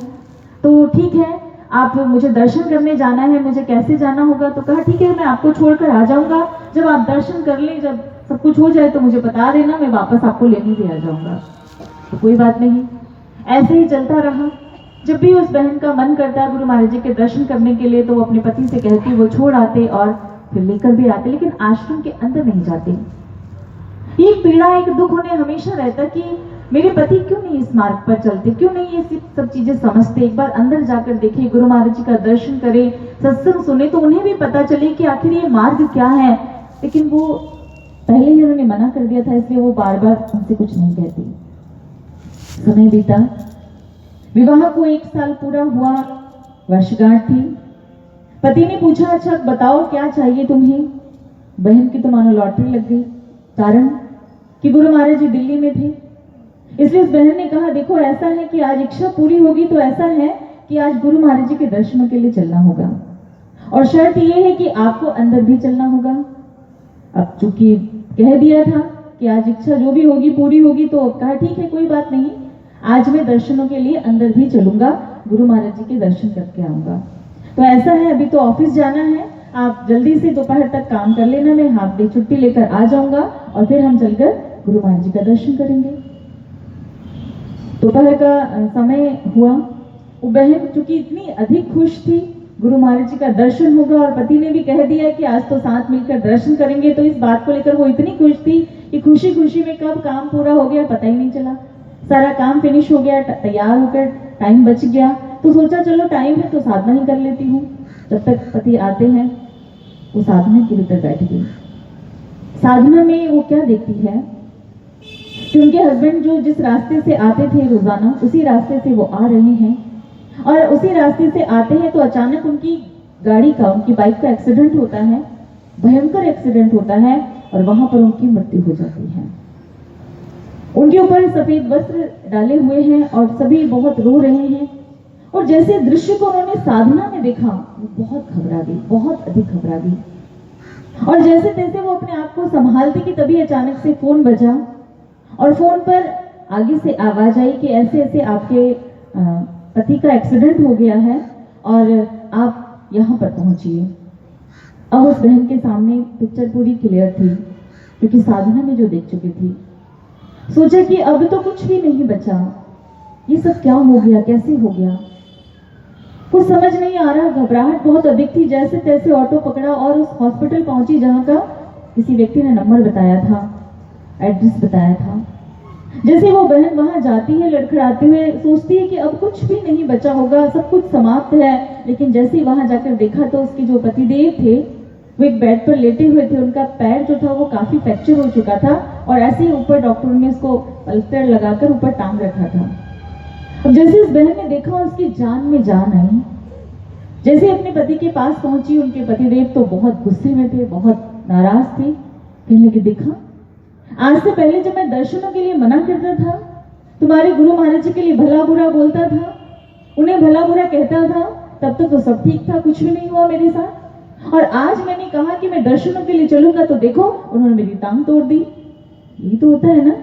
तो ठीक है, आप मुझे दर्शन करने जाना है, मुझे कैसे जाना होगा? तो कहा ठीक है, मैं आपको छोड़कर आ जाऊंगा, जब आप दर्शन कर ले, जब सब कुछ हो जाए तो मुझे बता देना, मैं वापस आपको लेने भी आ जाऊंगा। तो कोई बात नहीं, ऐसे ही चलता रहा। जब भी उस बहन का मन करता गुरु महाराज जी के दर्शन करने के लिए तो वो अपने पति से कहती, वो छोड़ आते और फिर लेकर भी आते, लेकिन आश्रम के अंदर नहीं जाते। एक पीड़ा, एक दुख उन्हें हमेशा रहता कि मेरे पति क्यों नहीं इस मार्ग पर चलते, क्यों नहीं ये सब चीजें समझते। एक बार अंदर जाकर देखे, गुरु महाराज जी का दर्शन करे, सत्संग सुने, तो उन्हें भी पता चले कि आखिर ये मार्ग क्या है। लेकिन वो पहले ही उन्होंने मना कर दिया था, इसलिए वो बार बार उनसे कुछ नहीं कहती। समय बीता, विवाह को 1 साल पूरा हुआ, वर्षगांठ थी। पति ने पूछा, अच्छा बताओ क्या चाहिए तुम्हें। बहन की तो मानो लॉटरी लग गई, कारण कि गुरु महाराज जी दिल्ली में थे। इसलिए उस बहन ने कहा, देखो ऐसा है कि आज इच्छा पूरी होगी तो ऐसा है कि आज गुरु महाराज जी के दर्शनों के लिए चलना होगा, और शर्त यह है कि आपको अंदर भी चलना होगा। अब चूंकि कह दिया था कि आज इच्छा जो भी होगी पूरी होगी, तो कहा ठीक है कोई बात नहीं, आज मैं दर्शनों के लिए अंदर भी चलूंगा, गुरु महाराज जी के दर्शन करके आऊंगा। तो ऐसा है, अभी तो ऑफिस जाना है, आप जल्दी से दोपहर तक काम कर लेना, मैं हाफ डे छुट्टी लेकर आ जाऊंगा और फिर हम चलकर गुरु महाराज जी का दर्शन करेंगे। दोपहर का समय हुआ, वो बहन चूंकि इतनी अधिक खुश थी, गुरु महाराज जी का दर्शन होगा और पति ने भी कह दिया कि आज तो साथ मिलकर दर्शन करेंगे, तो इस बात को लेकर वो इतनी खुश थी कि खुशी खुशी में कब काम पूरा हो गया पता ही नहीं चला। सारा काम फिनिश हो गया, तैयार होकर टाइम बच गया, तो सोचा चलो टाइम है तो साधना ही कर लेती हूँ। जब तक पति आते हैं वो साधना के भीतर बैठ गई। साधना में वो क्या देखती है कि उनके हस्बैंड जो जिस रास्ते से आते थे रोजाना, उसी रास्ते से वो आ रहे हैं, और उसी रास्ते से आते हैं तो अचानक उनकी गाड़ी का, उनकी बाइक का एक्सीडेंट होता है, भयंकर एक्सीडेंट होता है, और वहां पर उनकी मृत्यु हो जाती है। उनके ऊपर सफेद वस्त्र डाले हुए हैं और सभी बहुत रो रहे हैं। और जैसे दृश्य को उन्होंने साधना में देखा, वो बहुत घबरा गई, बहुत अधिक घबरा गई। और जैसे तैसे वो अपने आप को संभालती कि तभी अचानक से फोन बजा, और फोन पर आगे से आवाज आई कि ऐसे ऐसे आपके पति का एक्सीडेंट हो गया है और आप यहाँ पर पहुंचिए। अब उस बहन के सामने पिक्चर पूरी क्लियर थी, क्योंकि साधना में जो देख चुकी थी। सोचा कि अब तो कुछ भी नहीं बचा, ये सब क्या हो गया, कैसे हो गया, कुछ समझ नहीं आ रहा। घबराहट बहुत अधिक थी। जैसे तैसे ऑटो पकड़ा और उस हॉस्पिटल पहुंची जहां का किसी व्यक्ति ने नंबर बताया था, एड्रेस बताया था। जैसे वो बहन वहां जाती है लड़खड़ाते हुए, सोचती है कि अब कुछ भी नहीं बचा होगा, सब कुछ समाप्त है। लेकिन जैसे ही वहां जाकर देखा तो उसके जो पतिदेव थे वो एक बेड पर लेटे हुए थे, उनका पैर जो था वो काफी फ्रैक्चर हो चुका था, और ऐसे ही ऊपर डॉक्टरों ने उसको पलस्तर लगाकर ऊपर टांग रखा था। अब जैसे इस बहन ने देखा, उसकी जान में जान आई। जैसे अपने पति के पास पहुंची, उनके पतिदेव तो बहुत गुस्से में थे, बहुत नाराज थे। कहने लगे, देखा आज से पहले जब मैं दर्शनों के लिए मना करता था, तुम्हारे गुरु महाराज जी के लिए भला बुरा बोलता था, उन्हें भला बुरा कहता था, तब तक तो सब ठीक था, कुछ भी नहीं हुआ मेरे साथ। और आज मैंने कहा कि मैं दर्शनों के लिए चलूंगा तो देखो उन्होंने मेरी टांग तोड़ दी। ये तो होता है ना,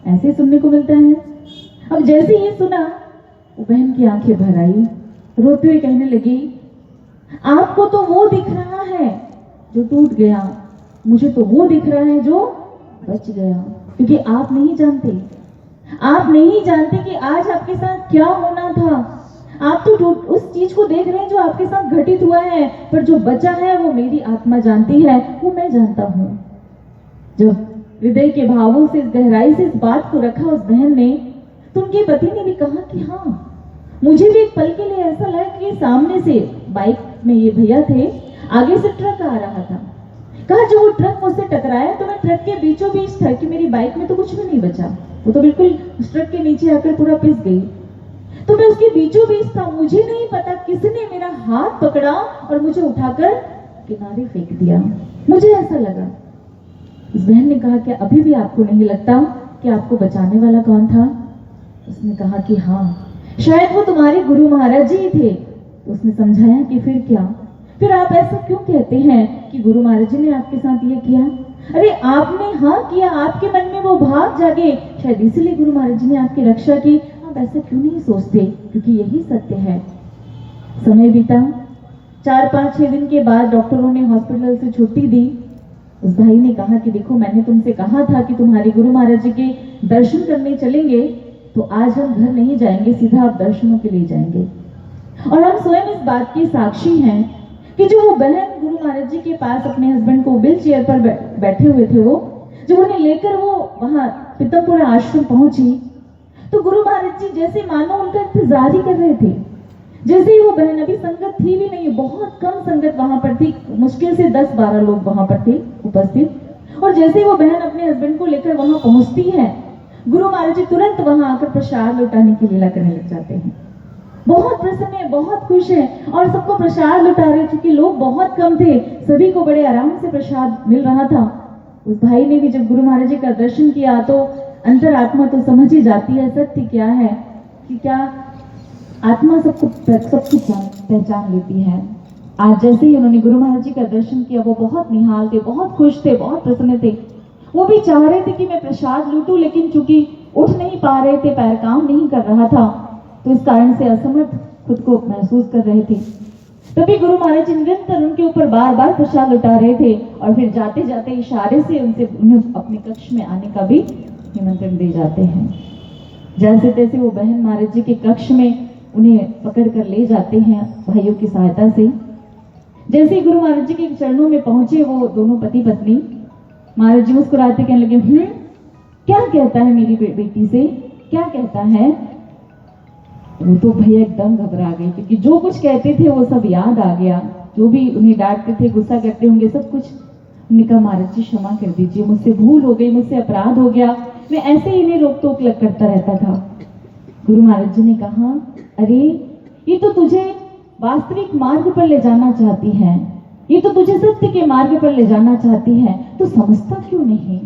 ऐसे सुनने को मिलता है। अब जैसे ये सुना, वो बहन की आंखें भर आई, रोते हुए कहने लगी, आपको तो वो दिख रहा है जो टूट गया, मुझे तो वो दिख रहा है जो बच गया। क्योंकि आप नहीं जानते, आप नहीं जानते कि आज आपके साथ क्या होना था। आप तो उस चीज को देख रहे हैं जो आपके साथ घटित हुआ है, पर जो बचा है वो मेरी आत्मा जानती है, वो मैं जानता हूं। जब हृदय के भावों से, गहराई से इस बात को रखा उस बहन ने, तो उनके पति ने भी कहा कि हाँ, मुझे भी एक पल के लिए ऐसा लगा कि सामने से बाइक में ये भैया थे, आगे से ट्रक आ रहा था। कहा जो वो ट्रक मुझसे टकराया तो मैं ट्रक के बीचों बीच था कि मेरी बाइक में तो कुछ भी नहीं बचा, वो तो बिल्कुल उस ट्रक के नीचे आकर पूरा पिस गई। तो मैं उसके बीचों बीच था, मुझे नहीं पता किसने मेरा हाथ पकड़ा और मुझे उठाकर किनारे फेंक दिया, मुझे ऐसा लगा। उस बहन ने कहा, क्या अभी भी आपको नहीं लगता कि आपको बचाने वाला कौन था? उसने कहा कि हाँ, शायद वो तुम्हारे गुरु महाराज जी थे। तो उसने समझाया कि फिर क्या, फिर आप ऐसा क्यों कहते हैं कि गुरु महाराज जी ने आपके साथ ये किया? अरे आपने हाँ किया, आपके मन में वो भाव जागे, शायद इसीलिए गुरु महाराज जी ने आपकी रक्षा की। आप ऐसा क्यों नहीं सोचते? क्योंकि यही सत्य है। समय बीता, 4-5-6 दिन के बाद डॉक्टरों ने हॉस्पिटल से छुट्टी दी। उस भाई ने कहा कि देखो, मैंने तुमसे कहा था कि तुम्हारे गुरु महाराज जी के दर्शन करने चलेंगे, तो आज हम घर नहीं जाएंगे, सीधा आप दर्शनों के लिए जाएंगे। और हम स्वयं इस बात की साक्षी हैं कि जो वो बहन गुरु महाराज जी के पास अपने हस्बैंड को व्हील चेयर पर बैठे हुए थे, वो जब उन्हें लेकर वो वहां पीतमपुरा आश्रम पहुंची, तो गुरु महाराज जी जैसे मानो उनका इंतजार ही कर रहे थे। जैसे ही वो बहन, अभी संगत थी भी नहीं, बहुत कम संगत वहां पर थी, मुश्किल से 10-12 लोग वहां पर थे उपस्थित, और जैसे ही वो बहन अपने हस्बैंड को लेकर वहां पहुंचती है, गुरु महाराज जी तुरंत वहां आकर प्रसाद लौटाने की लीला करने लग जाते हैं। बहुत प्रसन्न है, बहुत खुश है और सबको प्रसाद लौटा रहे, क्योंकि लोग बहुत कम थे, सभी को बड़े आराम से प्रसाद मिल रहा था। उस भाई ने भी जब गुरु महाराज जी का दर्शन किया तो अंतरात्मा तो समझ ही जाती है सत्य क्या है, कि क्या आत्मा सबको पहचान लेती है। आज जैसे ही उन्होंने गुरु महाराज जी का दर्शन किया, वो बहुत निहाल थे, बहुत खुश थे, बहुत प्रसन्न थे। वो भी चाह रहे थे कि मैं प्रसाद लूटूं, लेकिन चूंकि उठ नहीं पा रहे थे, पैर काम नहीं कर रहा था, तो इस कारण से असमर्थ खुद को महसूस कर रहे थे। तभी गुरु महाराज जी निरंतर उनके ऊपर बार बार प्रसाद लुटा रहे थे और फिर जाते जाते इशारे से उन्हें अपने कक्ष में आने का भी निमंत्रण दे जाते हैं। जैसे तैसे वो बहन महाराज जी के कक्ष में उन्हें पकड़ कर ले जाते हैं भाइयों की सहायता से। जैसे ही गुरु महाराज जी के चरणों में पहुंचे वो दोनों पति पत्नी, महाराज जी मुस्कुराते कहने लगे, क्या कहता है मेरी बेटी से, क्या कहता है? वो तो भैया एकदम घबरा गए, क्योंकि जो कुछ कहते थे वो सब याद आ गया, जो भी उन्हें डांटते थे, गुस्सा करते होंगे, सब कुछ। उन्होंने कहा, महाराज जी क्षमा कर दीजिए, मुझसे भूल हो गई, मुझसे अपराध हो गया, मैं ऐसे ही इन्हें रोक टोक करता रहता था। गुरु महाराज जी ने कहा, अरे ये तो तुझे वास्तविक मार्ग पर ले जाना चाहती है, ये तो तुझे सत्य के मार्ग पर ले जाना चाहती है, तो समझता क्यों नहीं?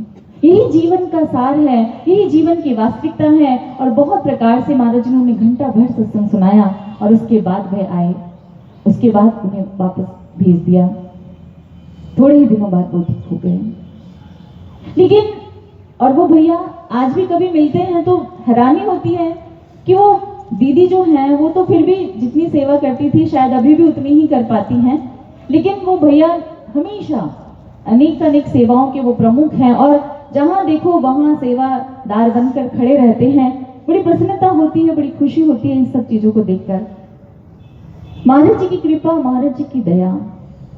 यही जीवन का सार है, यही जीवन की वास्तविकता है। और बहुत प्रकार से महाराज जी ने उन्हें घंटा भर सत्संग सुनाया और उसके बाद वह आए, उसके बाद उन्हें वापस भेज दिया। थोड़े ही दिनों बाद वो ठीक हो गए। लेकिन और वो भैया आज भी कभी मिलते हैं तो हैरानी होती है कि वो दीदी जो है वो तो फिर भी जितनी सेवा करती थी शायद अभी भी उतनी ही कर पाती हैं, लेकिन वो भैया हमेशा अनेक सेवाओं के वो प्रमुख हैं और जहां देखो वहां सेवादार बनकर खड़े रहते हैं। बड़ी प्रसन्नता होती है, बड़ी खुशी होती है इन सब चीजों को देखकर। महाराज जी की कृपा, महाराज जी की दया,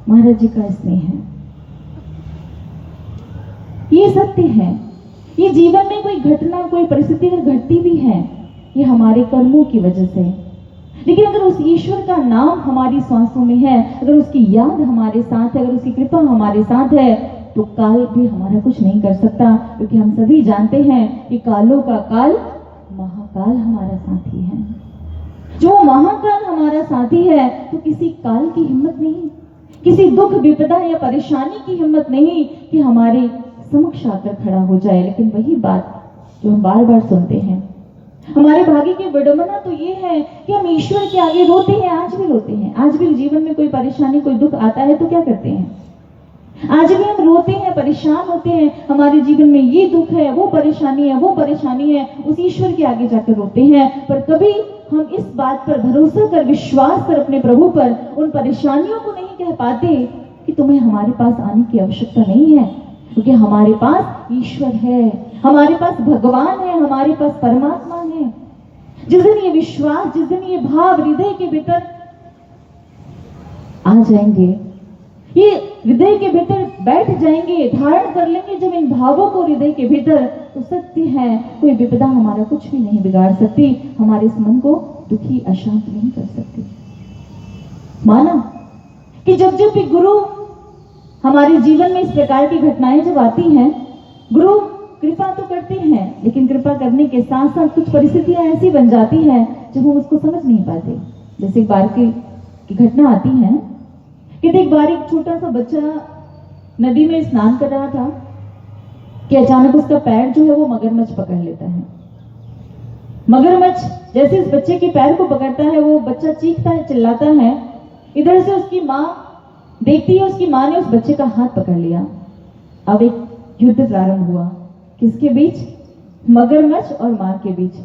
महाराज जी का स्नेह है, ये सत्य है। ये जीवन में कोई घटना, कोई परिस्थिति अगर घटती भी है, ये हमारे कर्मों की वजह से, लेकिन अगर उस ईश्वर का नाम हमारी सांसों में है, अगर उसकी याद हमारे साथ है, अगर उसकी कृपा हमारे साथ है, तो काल भी हमारा कुछ नहीं कर सकता। क्योंकि हम सभी जानते हैं कि कालों का काल महाकाल हमारा साथी है। जो महाकाल हमारा साथी है तो किसी काल की हिम्मत नहीं, किसी दुख विपदा या परेशानी की हिम्मत नहीं कि हमारे समक्ष आकर खड़ा हो जाए। लेकिन वही बात जो हम बार बार सुनते हैं, हमारे भाग्य की विडंबना तो ये है कि हम ईश्वर के आगे रोते हैं, आज भी रोते हैं। आज भी जीवन में कोई परेशानी, कोई दुख आता है तो क्या करते हैं? आज भी हम रोते हैं, परेशान होते हैं, हमारे जीवन में ये दुख है, वो परेशानी है, वो परेशानी है, उस ईश्वर के आगे जाकर रोते हैं। पर कभी हम इस बात पर भरोसा कर, विश्वास कर अपने प्रभु पर, उन परेशानियों को नहीं कह पाते कि तुम्हें हमारे पास आने की आवश्यकता नहीं है, क्योंकि हमारे पास ईश्वर है, हमारे पास भगवान है, हमारे पास परमात्मा है। जिस दिन ये विश्वास, जिस दिन ये भाव हृदय के भीतर आ जाएंगे, ये हृदय के भीतर बैठ जाएंगे, धारण कर लेंगे जब इन भावों को हृदय के भीतर, तो सत्य है कोई विपदा हमारा कुछ भी नहीं बिगाड़ सकती, हमारे इस मन को दुखी अशांत नहीं कर सकती। माना कि जब जब भी गुरु हमारे जीवन में इस प्रकार की घटनाएं जब आती हैं, गुरु कृपा तो करते हैं, लेकिन कृपा करने के साथ साथ कुछ परिस्थितियां ऐसी बन जाती हैं जब हम उसको समझ नहीं पाते। जैसे एक बार की घटना आती है कि एक बार एक छोटा सा बच्चा नदी में स्नान कर रहा था कि अचानक उसका पैर जो है वो मगरमच्छ पकड़ लेता है। मगरमच्छ जैसे इस बच्चे के पैर को पकड़ता है, वो बच्चा चीखता है, चिल्लाता है। इधर से उसकी माँ देखती है, उसकी माँ ने उस बच्चे का हाथ पकड़ लिया। अब एक युद्ध प्रारंभ हुआ, किसके बीच? मगरमच्छ और माँ के बीच।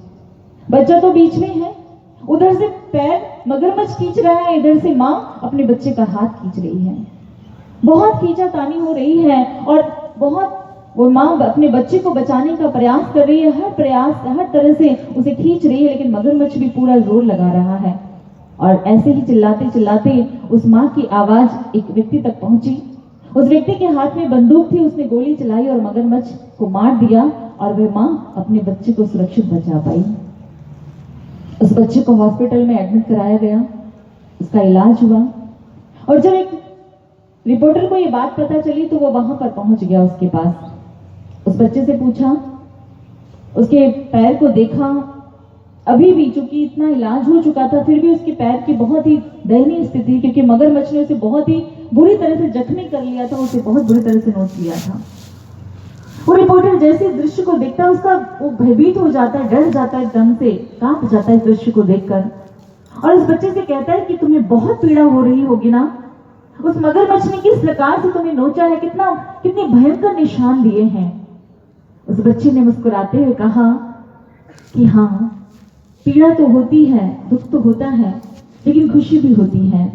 बच्चा तो बीच में है, उधर से पैर मगरमच्छ खींच रहा है, इधर से माँ अपने बच्चे का हाथ खींच रही है। बहुत खींचातानी हो रही है और बहुत वो माँ अपने बच्चे को बचाने का प्रयास कर रही है, हर तरह से उसे खींच रही है, लेकिन मगरमच्छ भी पूरा जोर लगा रहा है। और ऐसे ही चिल्लाते चिल्लाते उस माँ की आवाज एक व्यक्ति तक पहुंची। उस व्यक्ति के हाथ में बंदूक थी, उसने गोली चलाई और मगरमच्छ को मार दिया और वह माँ अपने बच्चे को सुरक्षित बचा पाई। उस बच्चे को हॉस्पिटल में एडमिट कराया गया, उसका इलाज हुआ और जब एक रिपोर्टर को ये बात पता चली तो वो वहां पर पहुंच गया उसके पास। उस बच्चे से पूछा, उसके पैर को देखा, अभी भी चूंकि इतना इलाज हो चुका था फिर भी उसके पैर की बहुत ही दयनीय स्थिति, क्योंकि मगरमच्छ ने उसे बहुत ही बुरी तरह से जख्मी कर लिया था, उसे बहुत बुरी तरह से नोच लिया था। वो रिपोर्टर जैसे इस दृश्य को देखता है उसका वो भयभीत हो जाता है, डर जाता है, एकदम से कांप जाता है इस दृश्य को देखकर और उस बच्चे से कहता है कि तुम्हें बहुत पीड़ा हो रही होगी ना, उस मगरमच्छ ने किस प्रकार से तुम्हें नोचा है, कितने भयंकर निशान दिए हैं। उस बच्चे ने मुस्कुराते हुए कहा कि हाँ, पीड़ा तो होती है, दुख तो होता है, लेकिन खुशी भी होती है।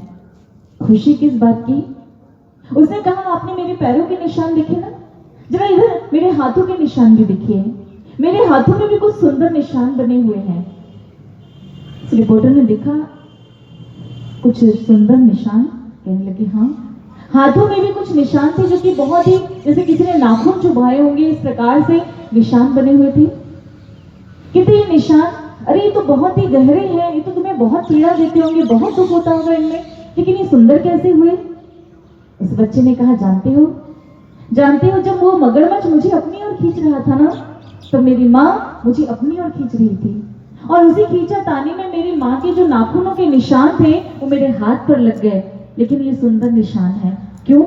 खुशी किस बात की? उसने कहा, आपने मेरे पैरों के निशान देखे ना, जरा इधर मेरे हाथों के निशान भी देखिए, मेरे हाथों में भी कुछ सुंदर निशान बने हुए हैं। उस रिपोर्टर ने देखा कुछ सुंदर निशान, कहने लगे हाँ, हाथों में भी कुछ निशान थे जो कि बहुत ही जैसे किसी ने नाखून चुभाए होंगे, इस प्रकार से निशान बने हुए थे। कितने ये निशान, अरे ये तो बहुत ही गहरे हैं, ये तो तुम्हें बहुत पीड़ा देते होंगे, बहुत दुख होता होगा इनमें, लेकिन ये सुंदर कैसे हुए? उस बच्चे ने कहा, जानते हो जब वो मगरमच्छ मुझे अपनी ओर खींच रहा था ना, तो मेरी माँ मुझे अपनी ओर खींच रही थी और उसी खींचा तानी में मेरी माँ के जो नाखूनों के निशान थे वो मेरे हाथ पर लग गए, लेकिन ये सुंदर निशान है। क्यों?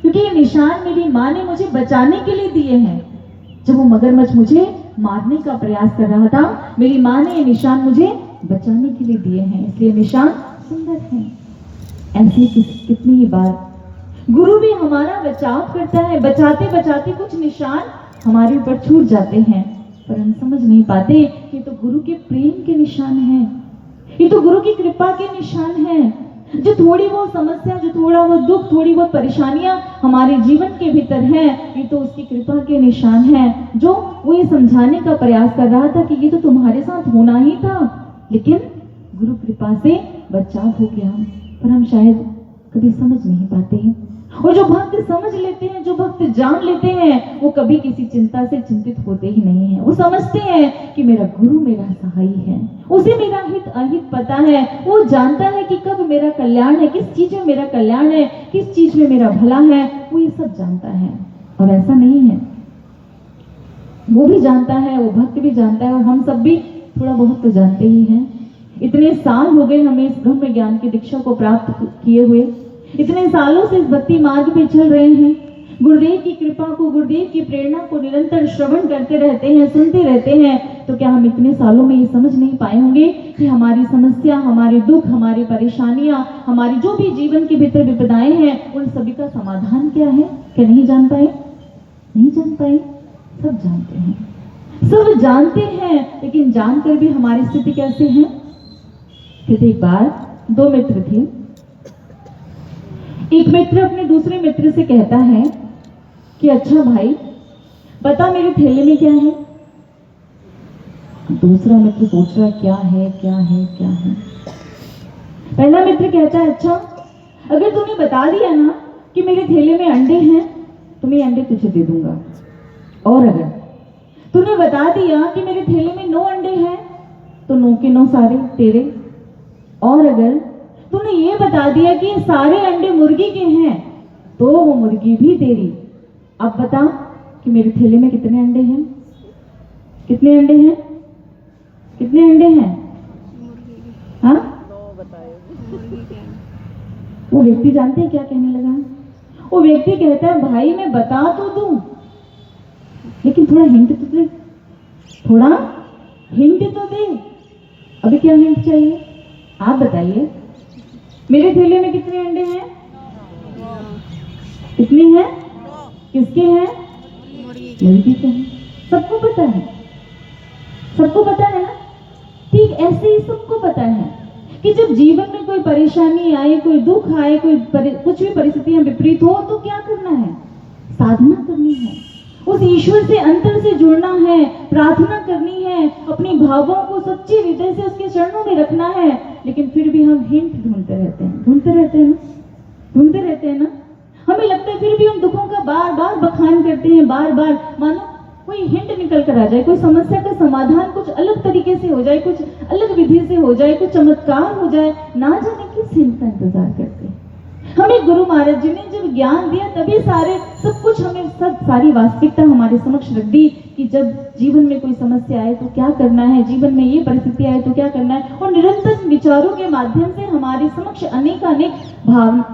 क्योंकि ये निशान मेरी माँ ने मुझे बचाने के लिए दिए हैं। जब वो मगरमच्छ मुझे मारने का प्रयास कर रहा था, मेरी माँ ने ये निशान मुझे बचाने के लिए दिए हैं, इसलिए निशान सुंदर हैं। ऐसे कितनी ही बार गुरु भी हमारा बचाव करता है, बचाते बचाते कुछ निशान हमारे ऊपर छूट जाते हैं, पर हम समझ नहीं पाते कि तो गुरु के प्रेम के निशान हैं, ये तो गुरु की कृपा के निशान हैं। जो थोड़ी बहुत समस्या, जो थोड़ा बहुत दुख, थोड़ी बहुत परेशानियां हमारे जीवन के भीतर हैं, ये तो उसकी कृपा के निशान हैं, जो वो ये समझाने का प्रयास कर रहा था कि ये तो तुम्हारे साथ होना ही था, लेकिन गुरु कृपा से बचाव हो गया, पर हम शायद कभी समझ नहीं पाते। और जो भक्त समझ लेते हैं, जो भक्त जान लेते हैं, वो कभी किसी चिंता से चिंतित होते ही नहीं है। वो समझते हैं कि मेरा गुरु मेरा सहाय है, उसे मेरा हित अहित पता है, वो जानता है कि कब मेरा कल्याण है, किस चीज में मेरा कल्याण है, किस चीज में मेरा भला है, वो ये सब जानता है। और ऐसा नहीं है, वो भी जानता है, वो भक्त भी जानता है, और हम सब भी थोड़ा बहुत तो जानते ही हैं। इतने साल हो गए हमें इस ब्रह्म ज्ञान की दीक्षा को प्राप्त किए हुए, इतने सालों से इस भक्ति मार्ग पे चल रहे हैं, गुरुदेव की कृपा को, गुरुदेव की प्रेरणा को निरंतर श्रवण करते रहते हैं, सुनते रहते हैं, तो क्या हम इतने सालों में ये समझ नहीं पाए होंगे कि हमारी समस्या, हमारे दुख, हमारी परेशानियां, हमारी जो भी जीवन के भीतर विपदाएं हैं, उन सभी का समाधान क्या है? क्या नहीं जान पाए? नहीं जान पाए, सब जानते हैं, सब जानते हैं, लेकिन जानकर भी हमारी स्थिति कैसे है? कहते एक बार दो मित्र थे, एक मित्र अपने दूसरे मित्र से कहता है कि अच्छा भाई बता मेरे थैले में क्या है। दूसरा मित्र सोच रहा क्या है क्या है क्या है। पहला मित्र कहता है अच्छा अगर तूने बता दिया ना कि मेरे थैले में अंडे हैं तो मैं अंडे तुझे दे दूंगा, और अगर तूने बता दिया कि मेरे थैले में 9 अंडे हैं तो 9 के 9 सारे तेरे, और अगर तूने ये बता दिया कि सारे अंडे मुर्गी के हैं तो वो मुर्गी भी तेरी। अब बता कि मेरे थैले में कितने अंडे हैं? कितने अंडे हैं? कितने अंडे हैं? हाँ, वो व्यक्ति जानते हैं क्या कहने लगा? वो व्यक्ति कहता है भाई मैं बता तो दूं, लेकिन थोड़ा हिंट तो दे, थोड़ा हिंट तो दे। अभी क्या हिंट चाहिए? आप बताइए मेरे थैले में कितने अंडे हैं? कितने हैं? किसके हैं? मुर्गी के हैं। सबको पता है, सबको पता है ना। ठीक ऐसे ही सबको पता है कि जब जीवन में कोई परेशानी आए, कोई दुख आए, कुछ भी परिस्थितियां विपरीत हो तो क्या करना है? साधना करनी है, उस ईश्वर से अंतर से जुड़ना है, प्रार्थना करनी है, अपनी भावों को सच्चे हृदय से उसके चरणों में रखना है। लेकिन फिर भी हम हिंट ढूंढते रहते हैं ना। हमें लगता है फिर भी हम दुखों का बार बार बखान करते हैं, बार बार, मानो कोई हिंट निकल कर आ जाए, कोई समस्या का समाधान कुछ अलग तरीके से हो जाए, कुछ अलग विधि से हो जाए, कुछ चमत्कार हो जाए, ना जाने किस हिंट का इंतजार करते हैं। हमें गुरु महाराज जी ने जब ज्ञान दिया तभी सब कुछ हमें सारी वास्तविकता हमारे समक्ष रख दी कि जब जीवन में कोई समस्या आए तो क्या करना है, जीवन में ये परिस्थिति आए तो क्या करना है, और निरंतर विचारों के माध्यम से हमारे समक्ष अनेक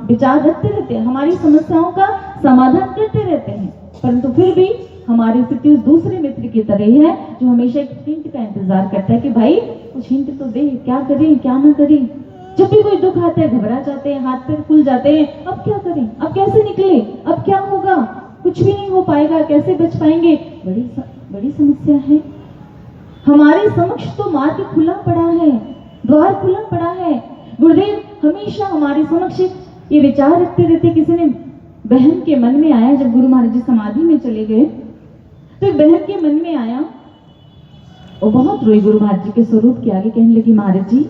विचार रखते रहते हैं, हमारी समस्याओं का समाधान करते रहते हैं। परंतु फिर भी हमारी स्थिति उस दूसरे मित्र की तरह है जो हमेशा एक हिंट का इंतजार करता है कि भाई कुछ हिंट तो दे, क्या करें क्या ना करें। जब भी कोई दुख आता है घबरा जाते हैं, हाथ पैर खुल जाते हैं, अब क्या करें, अब कैसे निकले, अब क्या होगा, कुछ भी नहीं हो पाएगा, कैसे बच पाएंगे। बड़ी समस्या है। हमारे समक्ष तो मार्ग खुला पड़ा है, द्वार खुला पड़ा है। गुरुदेव हमेशा हमारे समक्ष ये विचार रखते रहते। किसी ने बहन के मन में आया, जब गुरु महाराज जी समाधि में चले गए तो एक बहन के मन में आया, वो बहुत रोई गुरु महाराज जी के स्वरूप के आगे, कहने लगी महाराज जी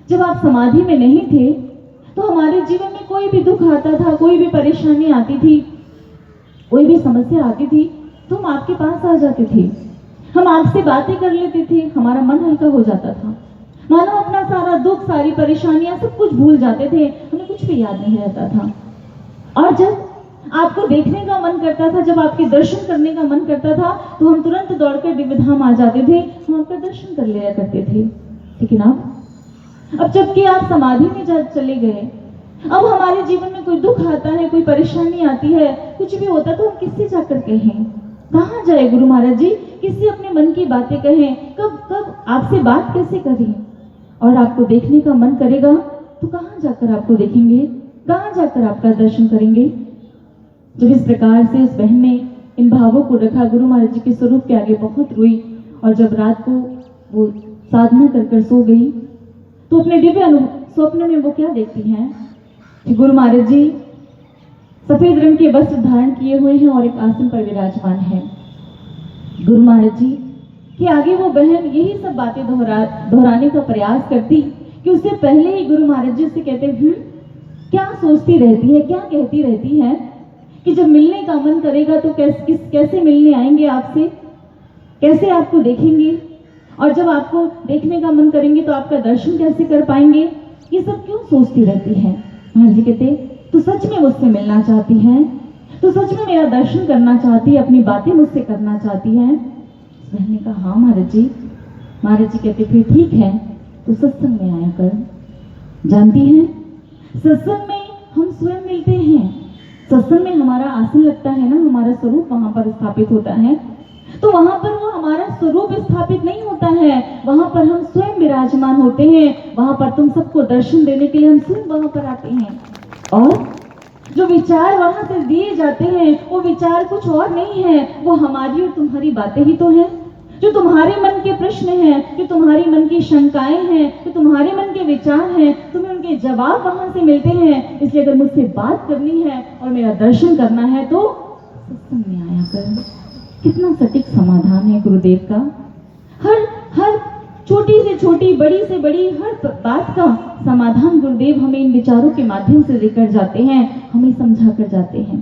जब आप समाधि में नहीं थे तो हमारे जीवन में कोई भी दुख आता था, कोई भी परेशानी आती थी, कोई भी समस्या आती थी तो हम आपके पास आ जाते थे, हम आपसे बातें कर लेते थे, हमारा मन हल्का हो जाता था, मानो अपना सारा दुख, सारी परेशानियां सब कुछ भूल जाते थे, हमें कुछ भी याद नहीं रहता था। और जब आपको देखने का मन करता था, जब आपके दर्शन करने का मन करता था तो हम तुरंत दौड़कर दिव्य धाम आ जाते थे, हम आपका दर्शन कर लिया करते थे। लेकिन अब जबकि आप समाधि में चले गए, अब हमारे जीवन में कोई दुख आता है, कोई परेशानी आती है, कुछ भी होता तो हम किससे जाकर कहें, कहाँ जाए गुरु महाराज जी, किससे अपने मन की बातें कहें, कब आपसे बात कैसे करें। और आपको देखने का मन करेगा तो कहाँ जाकर आपको देखेंगे, कहाँ जाकर आपका दर्शन करेंगे। जब इस प्रकार से उस बहन ने इन भावों को रखा, गुरु महाराज जी के स्वरूप के आगे बहुत रोई, और जब रात को वो साधना कर सो गई तो अपने दिव्य स्वप्न में वो क्या देखती हैं कि गुरु महाराज जी सफेद रंग के वस्त्र धारण किए हुए हैं और एक आसन पर विराजमान है। गुरु महाराज जी के आगे वो बहन यही सब बातें दोहराने का प्रयास करती कि उससे पहले ही गुरु महाराज जी से कहते, क्या सोचती रहती है, क्या कहती रहती है कि जब मिलने का मन करेगा तो कैसे मिलने आएंगे आपसे, कैसे आपको देखेंगे, और जब आपको देखने का मन करेंगे तो आपका दर्शन कैसे कर पाएंगे। ये सब क्यों सोचती रहती है। महाराज जी कहते, तू सच में मुझसे मिलना चाहती है, तू सच में मेरा दर्शन करना चाहती है, अपनी बातें मुझसे करना चाहती है। बहन ने कहा, हाँ महाराज जी। महाराज जी कहते, फिर ठीक है, तो सत्संग में आया कर। जानती है, सत्संग में हम स्वयं मिलते हैं, सत्संग में हमारा आसन लगता है ना, हमारा स्वरूप वहां पर स्थापित होता है। तो वहां पर वो हमारा स्वरूप स्थापित नहीं होता है, वहां पर हम स्वयं विराजमान होते हैं, वहां पर तुम सबको दर्शन देने के लिए हम स्वयं वहां पर आते हैं। और जो विचार वहां से दिए जाते हैं वो विचार कुछ और नहीं है, वो हमारी और तुम्हारी बातें ही तो हैं। जो तुम्हारे मन के प्रश्न हैं, जो तुम्हारी मन की शंकाएं हैं, जो तुम्हारे मन के विचार हैं, तुम्हें उनके जवाब वहां से मिलते हैं। इसलिए अगर मुझसे बात करनी है और मेरा दर्शन करना है तो सत्संग में आया कर। कितना सटीक समाधान है गुरुदेव का। हर छोटी से छोटी, बड़ी से बड़ी हर बात का समाधान गुरुदेव हमें इन विचारों के माध्यम से लेकर जाते हैं, हमें समझा कर जाते हैं।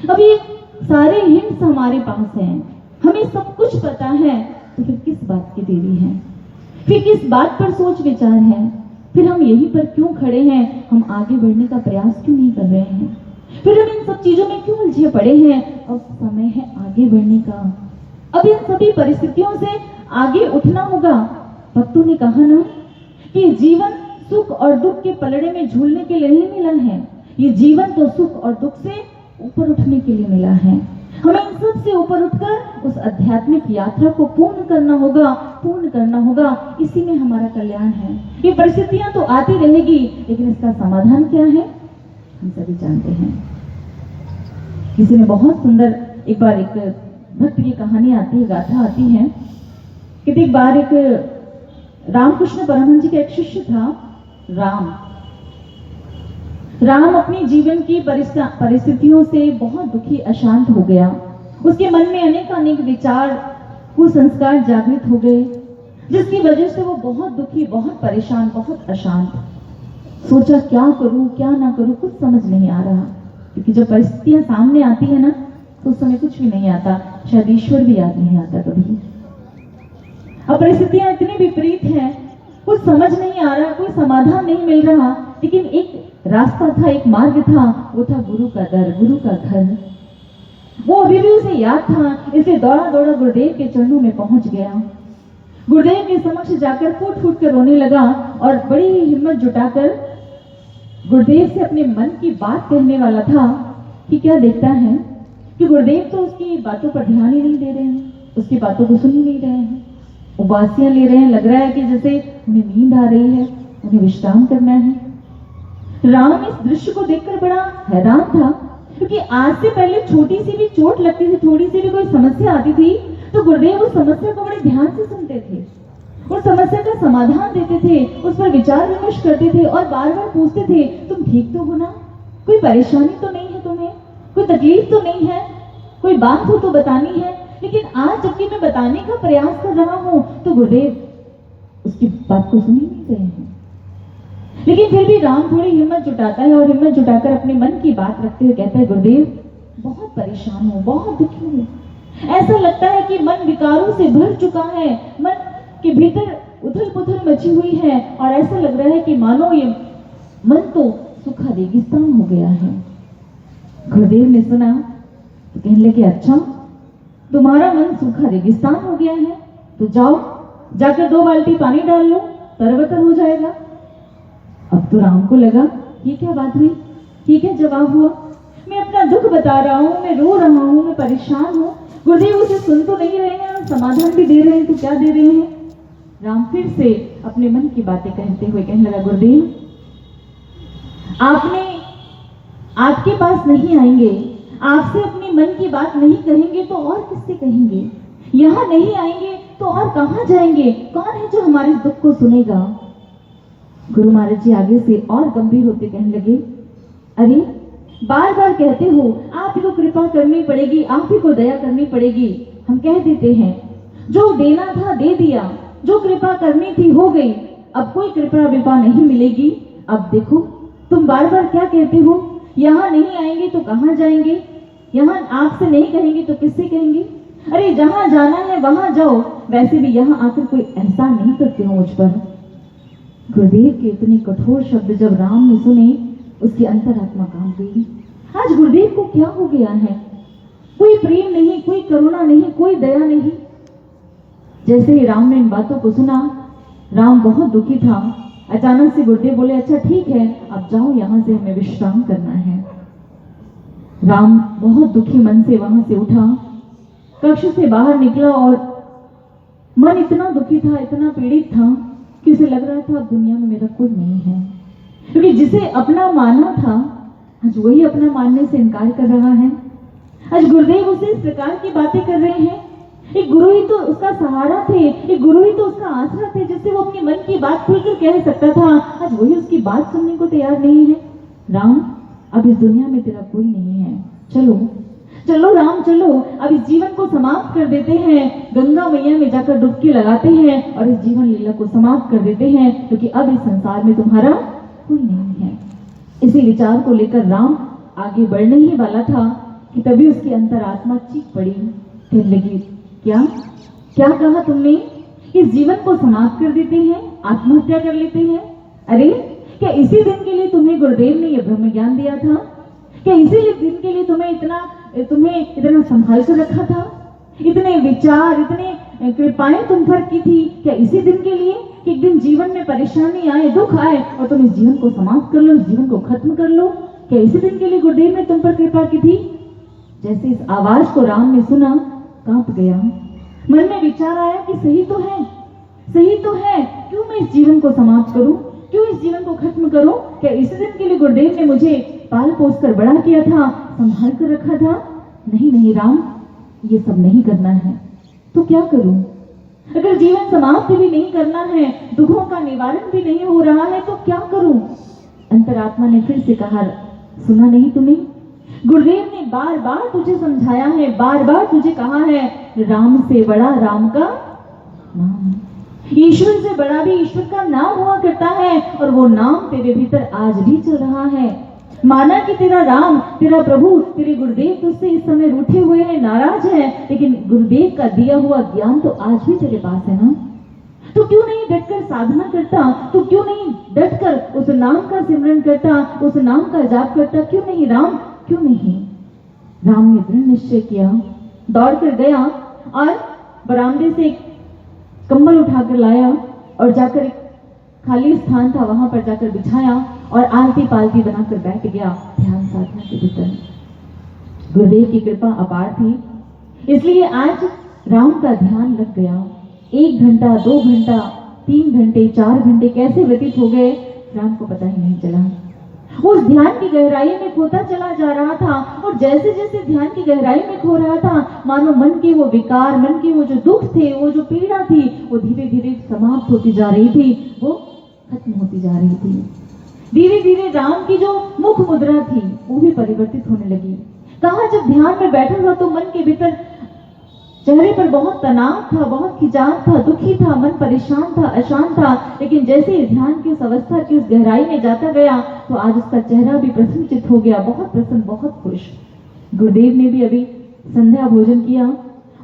अब ये सारे हिंट्स हमारे पास हैं, हमें सब कुछ पता है, तो फिर किस बात की देरी है, फिर किस बात पर सोच विचार है, फिर हम यहीं पर क्यों खड़े हैं, हम आगे बढ़ने का प्रयास क्यों नहीं कर रहे हैं, फिर हम इन सब चीजों में क्यों उलझे पड़े हैं। अब समय है आगे बढ़ने का, अब इन सभी परिस्थितियों से आगे उठना होगा। भक्तों ने कहा ना कि जीवन सुख और दुख के पलड़े में झूलने के लिए नहीं मिला है, ये जीवन तो सुख और दुख से ऊपर उठने के लिए मिला है। हमें इन सब से ऊपर उठकर उस आध्यात्मिक यात्रा को पूर्ण करना होगा, इसी में हमारा कल्याण है। ये परिस्थितियां तो आती रहेगी, लेकिन इसका समाधान क्या है हम सभी जानते हैं। किसी ने बहुत सुंदर एक भक्त की कहानी आती है, गाथा आती है कि एक बार एक रामकृष्ण परमहंस जी का एक शिष्य था, राम अपने जीवन की परिस्थितियों से बहुत दुखी, अशांत हो गया उसके मन में अनेक विचार, कुसंस्कार जागृत हो गए, जिसकी वजह से वो बहुत दुखी, बहुत परेशान, बहुत अशांत। सोचा क्या करूं क्या ना करूं, कुछ समझ नहीं आ रहा, क्योंकि जब परिस्थितियां सामने आती है ना तो उस समय कुछ भी नहीं आता, शायद ईश्वर भी याद नहीं आता कभी। अब परिस्थितियां इतनी विपरीत हैं, कुछ समझ नहीं आ रहा, कोई समाधान नहीं मिल रहा, लेकिन एक रास्ता था, एक मार्ग था, वो था गुरु का दर, गुरु का घर। वो अभी भी उसे याद था, इसलिए दौड़ा दौड़ा गुरुदेव के चरणों में पहुंच गया। गुरुदेव के समक्ष जाकर फूट फूट कर रोने लगा और बड़ी ही हिम्मत जुटाकर गुरुदेव से अपने मन की बात कहने वाला था कि क्या देखता है कि गुरुदेव तो उसकी बातों पर ध्यान ही नहीं दे रहे हैं, उसकी बातों को सुन ही नहीं रहे हैं, उबासियां ले रहे हैं। लग रहा है कि जैसे उन्हें नींद आ रही है, उन्हें विश्राम करना है। राम इस दृश्य को देखकर बड़ा हैरान था, क्योंकि आज से पहले छोटी सी भी चोट लगती थी, थोड़ी सी भी कोई समस्या आती थी तो गुरुदेव उस समस्या को बड़े ध्यान से सुनते थे, उस समस्या का समाधान देते थे, उस पर विचार विमर्श करते थे और बार बार पूछते थे, तुम ठीक तो हो ना, कोई परेशानी तो नहीं है तुम्हें, कोई तकलीफ तो नहीं है, कोई बात हो तो बतानी है। लेकिन आज जबकि मैं बताने का प्रयास कर रहा हूं तो गुरुदेव उसकी बात को सुन ही नहीं रहे हैं। लेकिन फिर भी राम थोड़ी हिम्मत जुटाता है और हिम्मत जुटाकर अपने मन की बात रखते हुए कहता है, गुरुदेव बहुत परेशान हूं, बहुत दुखी हूं, ऐसा लगता है कि मन विकारों से भर चुका है, मन के भीतर उथल पुथल मची हुई है और ऐसा लग रहा है कि मानो ये मन तो सूखा रेगिस्तान हो गया है। गुरुदेव ने सुना तो कहने लगे, अच्छा तुम्हारा मन सूखा रेगिस्तान हो गया है तो जाओ जाकर 2 बाल्टी पानी डाल लो, तरबतर हो जाएगा। अब तो राम को लगा ये क्या बात हुई, ये क्या जवाब हुआ, मैं अपना दुख बता रहा हूँ, मैं रो रहा हूँ, मैं परेशान हूँ, गुरुदेव उसे सुन तो नहीं रहे हैं और समाधान भी दे रहे हैं, तो क्या दे रहे हैं। राम फिर से अपने मन की बातें कहते हुए कहने लगा, गुरुदेव आपके पास नहीं आएंगे, आपसे अपने मन की बात नहीं कहेंगे तो और किससे कहेंगे, यहाँ नहीं आएंगे तो और कहाँ जाएंगे, कौन है जो हमारे दुख को सुनेगा। गुरु महाराज जी आगे से और गंभीर होते कहने लगे, अरे बार बार कहते हो आप ही को कृपा करनी पड़ेगी, आप ही को दया करनी पड़ेगी। हम कह देते हैं जो देना था दे दिया, जो कृपा करनी थी हो गई, अब कोई कृपा विपा नहीं मिलेगी। अब देखो तुम बार बार क्या कहते हो, यहाँ नहीं आएंगे तो कहाँ जाएंगे, यहाँ आपसे नहीं कहेंगे तो किससे कहेंगे। अरे जहाँ जाना है वहां जाओ, वैसे भी यहाँ आकर कोई एहसान नहीं करते हो मुझ पर। गुरुदेव के इतने कठोर शब्द जब राम ने सुने, उसकी अंतरात्मा कांप गई। आज गुरुदेव को क्या हो गया है, कोई प्रेम नहीं, कोई करुणा नहीं, कोई दया नहीं। जैसे ही राम ने इन बातों को सुना, राम बहुत दुखी था। अचानक से गुरुदेव बोले, अच्छा ठीक है अब जाओ, यहां से हमें विश्राम करना है। राम बहुत दुखी मन से वहां से उठा, कक्ष से बाहर निकला और मन इतना दुखी था, इतना पीड़ित था कि उसे लग रहा था अब दुनिया में मेरा कोई नहीं है, क्योंकि जिसे अपना माना था आज वही अपना मानने से इनकार कर रहा है। आज गुरुदेव उसे इस प्रकार की बातें कर रहे हैं। एक गुरु ही तो उसका सहारा थे, एक गुरु ही तो उसका आसरा थे, जिससे वो अपने मन की बात खुलकर कह सकता था। आज वही उसकी बात सुनने को तैयार नहीं है। राम अब इस दुनिया में तेरा कोई नहीं है, चलो चलो राम चलो, अब इस जीवन को समाप्त कर देते हैं, गंगा मैया में जाकर डुबकी लगाते हैं और इस जीवन लीला को समाप्त कर देते हैं, क्योंकि अब इस संसार में तुम्हारा कोई नहीं है। इसी विचार को लेकर राम आगे बढ़ने ही वाला था कि तभी उसकी अंतरात्मा चीख पड़ी, कहने लगी, क्या क्या कहा तुमने, इस जीवन को समाप्त कर देते हैं, आत्महत्या कर लेते हैं। अरे क्या इसी दिन के लिए तुम्हें गुरुदेव ने यह ब्रह्म ज्ञान दिया था, क्या इसी दिन के लिए तुम्हें इतना संभाल कर रखा था, इतने विचार, इतने कृपाएं तुम पर की थी, क्या इसी दिन के लिए कि एक दिन जीवन में परेशानी आए, दुख आए और तुम इस जीवन को समाप्त कर लो, इस जीवन को खत्म कर लो, क्या इसी दिन के लिए गुरुदेव ने तुम पर कृपा की थी। जैसे इस आवाज को राम ने सुना, कांप गया। मन में विचार आया कि सही तो है, सही तो है, क्यों मैं इस जीवन को समाप्त करूं, क्यों इस जीवन को खत्म करूं। क्या इसी दिन के लिए गुरुदेव ने मुझे पाल पोस कर बड़ा किया था, संभाल कर रखा था। नहीं नहीं राम, ये सब नहीं करना है तो क्या करूं। अगर जीवन समाप्त भी नहीं करना है, दुखों का निवारण भी नहीं हो रहा है तो क्या करूं। अंतरात्मा ने फिर से कहा, सुना नहीं तुम्हें, गुरुदेव ने बार बार तुझे समझाया है, बार बार तुझे कहा है, राम से बड़ा राम का नाम, ईश्वर से बड़ा भी ईश्वर का नाम हुआ करता है, और वो नाम तेरे भीतर आज भी चल रहा है। माना कि तेरा राम, तेरा प्रभु, तेरे गुरुदेव तुझसे इस समय रूठे हुए हैं, नाराज है, लेकिन गुरुदेव का दिया हुआ ज्ञान तो आज भी तेरे पास है ना। तो क्यों नहीं डटकर साधना करता, तो क्यों नहीं डटकर उस नाम का सिमरन करता, उस नाम का जाप करता, क्यों नहीं राम, क्यों नहीं। राम ने दृढ़ निश्चय किया, दौड़ कर गया और बरामदे से एक कंबल उठाकर लाया और जाकर एक खाली स्थान था वहां पर जाकर बिछाया और आलती पालती बनाकर बैठ गया ध्यान साधना के भीतर। गुरुदेव की कृपा अपार थी, इसलिए आज राम का ध्यान लग गया। 1 घंटा, 2 घंटा, 3 घंटे, 4 घंटे कैसे व्यतीत हो गए राम को पता ही नहीं चला। वो उस ध्यान की गहराई में खोता चला जा रहा था, और जैसे जैसे ध्यान की गहराई में खो रहा था, मानो मन के वो विकार, मन के वो जो दुख थे, वो जो पीड़ा थी, वो धीरे धीरे समाप्त होती जा रही थी, वो खत्म होती जा रही थी। धीरे धीरे राम की जो मुख मुद्रा थी वो भी परिवर्तित होने लगी। कहा जब ध्यान में बैठा हुआ तो मन के भीतर चेहरे पर बहुत तनाव था, बहुत खिंचाव था, दुखी था, मन परेशान था, अशांत था, लेकिन जैसे ही ध्यान की उस अवस्था की उस गहराई में जाता गया तो आज उसका चेहरा भी प्रसन्नचित हो गया, बहुत प्रसन्न, बहुत खुश। गुरुदेव ने भी अभी संध्या भोजन किया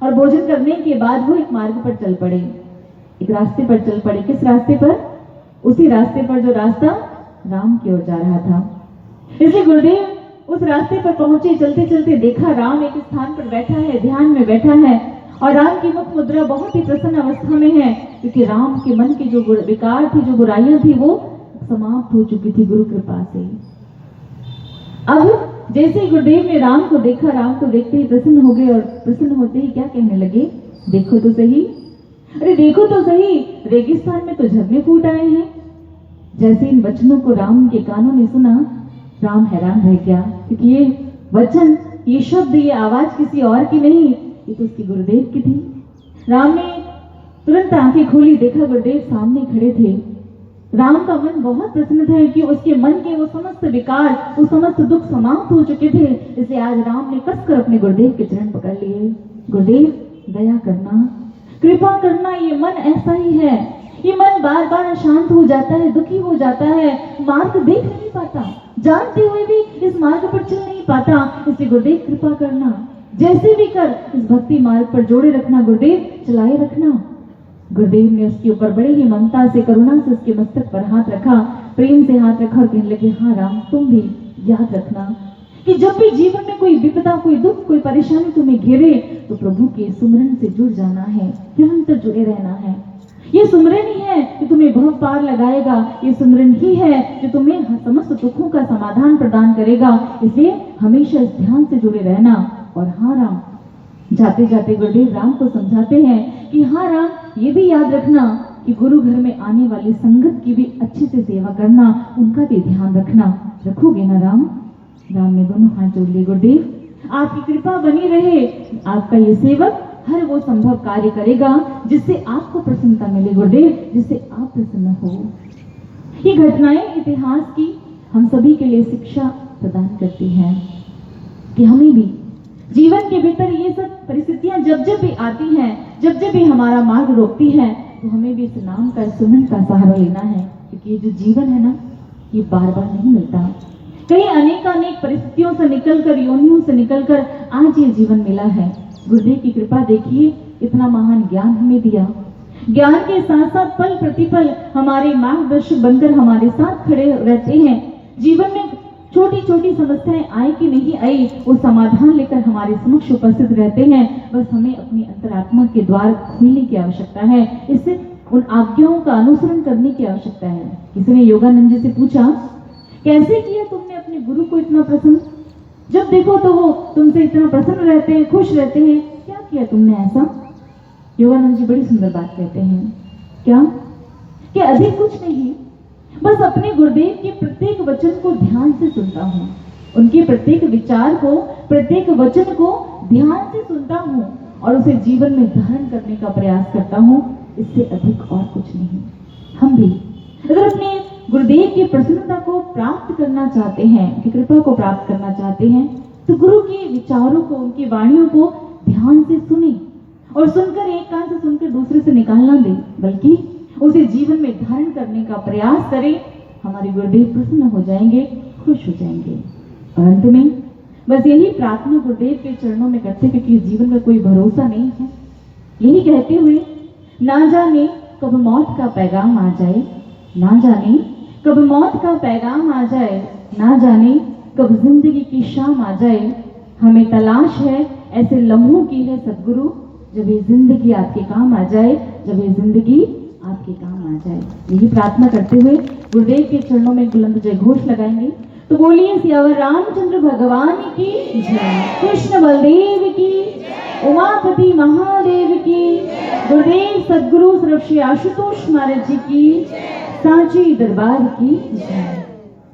और भोजन करने के बाद वो एक मार्ग पर चल पड़े, एक रास्ते पर चल पड़े। किस रास्ते पर? उसी रास्ते पर जो रास्ता राम की ओर जा रहा था। इसलिए गुरुदेव उस रास्ते पर पहुंचे, चलते चलते देखा राम एक स्थान पर बैठा है, ध्यान में बैठा है, और राम की मुख मुद्रा बहुत ही प्रसन्न अवस्था में है, क्योंकि राम के मन की जो विकार थी, जो बुराइयां थी, वो समाप्त हो चुकी थी गुरु कृपा से। अब जैसे ही गुरुदेव ने राम को देखा, राम को देखते ही प्रसन्न हो गए, और प्रसन्न होते ही क्या कहने लगे, देखो तो सही, अरे देखो तो सही, रेगिस्तान में तो झरने फूट आए हैं। जैसे इन वचनों को राम के कानों ने सुना, राम हैरान रह गया, क्योंकि ये वचन, ये शब्द, ये आवाज किसी और की नहीं, ये तो उसके गुरुदेव की थी। राम ने तुरंत आंखें खोली, देखा गुरुदेव सामने खड़े थे। राम का मन बहुत प्रसन्न था कि उसके मन के वो समस्त विकार, वो समस्त दुख समाप्त हो चुके थे। इसलिए आज राम ने कसकर अपने गुरुदेव के चरण पकड़ लिए। गुरुदेव दया करना, कृपा करना, ये मन ऐसा ही है, ये मन बार बार अशांत हो जाता है, दुखी हो जाता है, मार्ग देख नहीं पाता, जानते हुए भी इस मार्ग पर चल नहीं पाता। इसलिए गुरुदेव कृपा करना, जैसे भी कर इस भक्ति मार्ग पर जोड़े रखना, गुरुदेव चलाए रखना। गुरुदेव ने उसके ऊपर बड़े ही ममता से, करुणा से उसके मस्तक पर हाथ रखा, प्रेम से हाथ रखा और कहने लगे, हाँ राम, तुम भी याद रखना कि जब भी जीवन में कोई विपदा, कोई दुख, कोई परेशानी तुम्हें घेरे तो प्रभु के सुमरन से जुड़ जाना है, निरंतर जुड़े रहना है। ये सुमरन ही है कि तुम्हें भव पार लगाएगा, ये सुमरन ही है जो तुम्हें समस्त दुखों का समाधान प्रदान करेगा। इसलिए हमेशा इस ध्यान से जुड़े रहना। और हाँ राम, जाते जाते गुरुदेव राम को समझाते हैं कि हाँ राम, ये भी याद रखना कि गुरु घर में आने वाली संगत की भी अच्छे से सेवा करना, उनका भी ध्यान रखना। रखोगे ना राम? राम ने दोनों हाथ जोड़ लिए, गुरुदेव आपकी कृपा बनी रहे, आपका ये सेवक हर वो संभव कार्य करेगा जिससे आपको प्रसन्नता मिले गुरुदेव, जिससे आप प्रसन्न हो। ये घटनाएं इतिहास की हम सभी के लिए शिक्षा प्रदान करती हैं कि हमें भी जीवन के भीतर ये सब परिस्थितियां जब जब भी आती हैं, जब जब भी हमारा मार्ग रोकती हैं, तो हमें भी इस नाम का, सुमन का सहारा लेना है, क्योंकि ये जो जीवन है ना, ये बार बार नहीं मिलता। कई अनेक परिस्थितियों से निकलकर, योनियों से निकलकर आज ये जीवन मिला है। गुरुदेव की कृपा देखिए, इतना महान ज्ञान हमें दिया। ज्ञान के साथ साथ पल प्रतिपल हमारे मार्गदर्शक बनकर हमारे साथ खड़े रहते हैं। जीवन में छोटी छोटी समस्याएं आई कि नहीं आई, वो समाधान लेकर हमारे समक्ष उपस्थित रहते हैं। बस हमें अपनी अंतरात्मा के द्वार खोलने की आवश्यकता है, इससे उन आज्ञाओं का अनुसरण करने की आवश्यकता है। किसी ने योगानंद जी से पूछा, कैसे किया तुमने अपने गुरु को इतना प्रसन्न? जब देखो तो वो तुमसे इतना प्रसन्न रहते हैं, खुश रहते हैं, क्या किया तुमने ऐसा? योगानंद जी बड़ी सुंदर बात कहते हैं, क्या कि अधिक कुछ नहीं, बस अपने गुरुदेव के प्रत्येक वचन को ध्यान से सुनता हूँ, उनके प्रत्येक विचार को, प्रत्येक वचन को ध्यान से सुनता हूँ और उसे जीवन में धारण करने का प्रयास करता हूँ। इससे अधिक और कुछ नहीं। हम भी अगर अपने गुरुदेव की प्रसन्नता को प्राप्त करना चाहते हैं, उनकी कृपा को प्राप्त करना चाहते हैं, तो गुरु के विचारों को, उनकी वाणियों को ध्यान से सुने और सुनकर एक कान से सुनकर दूसरे से निकालना दे, बल्कि उसे जीवन में धारण करने का प्रयास करें। हमारे गुरुदेव प्रसन्न हो जाएंगे, खुश हो जाएंगे। और अंत में बस यही प्रार्थना गुरुदेव के चरणों में करते, क्योंकि जीवन का कोई भरोसा नहीं है। यही कहते हुए, ना जाने कब मौत का पैगाम आ जाए, ना जाने कब मौत का पैगाम आ जाए, ना जाने कब जिंदगी की शाम आ जाए, हमें तलाश है ऐसे लम्हों की है सदगुरु, जब ये जिंदगी आपके काम आ जाए, जब ये जिंदगी आपके काम आ जाए। यही प्रार्थना करते हुए गुरुदेव के चरणों में बुलंद जय घोष लगाएंगे। तो बोलिए सियावर रामचंद्र भगवान की जय, कृष्ण बलदेव की, उमापति महादेव की, गुरुदेव सदगुरु श्री आशुतोष महाराज जी की, सांची दरबार की जय।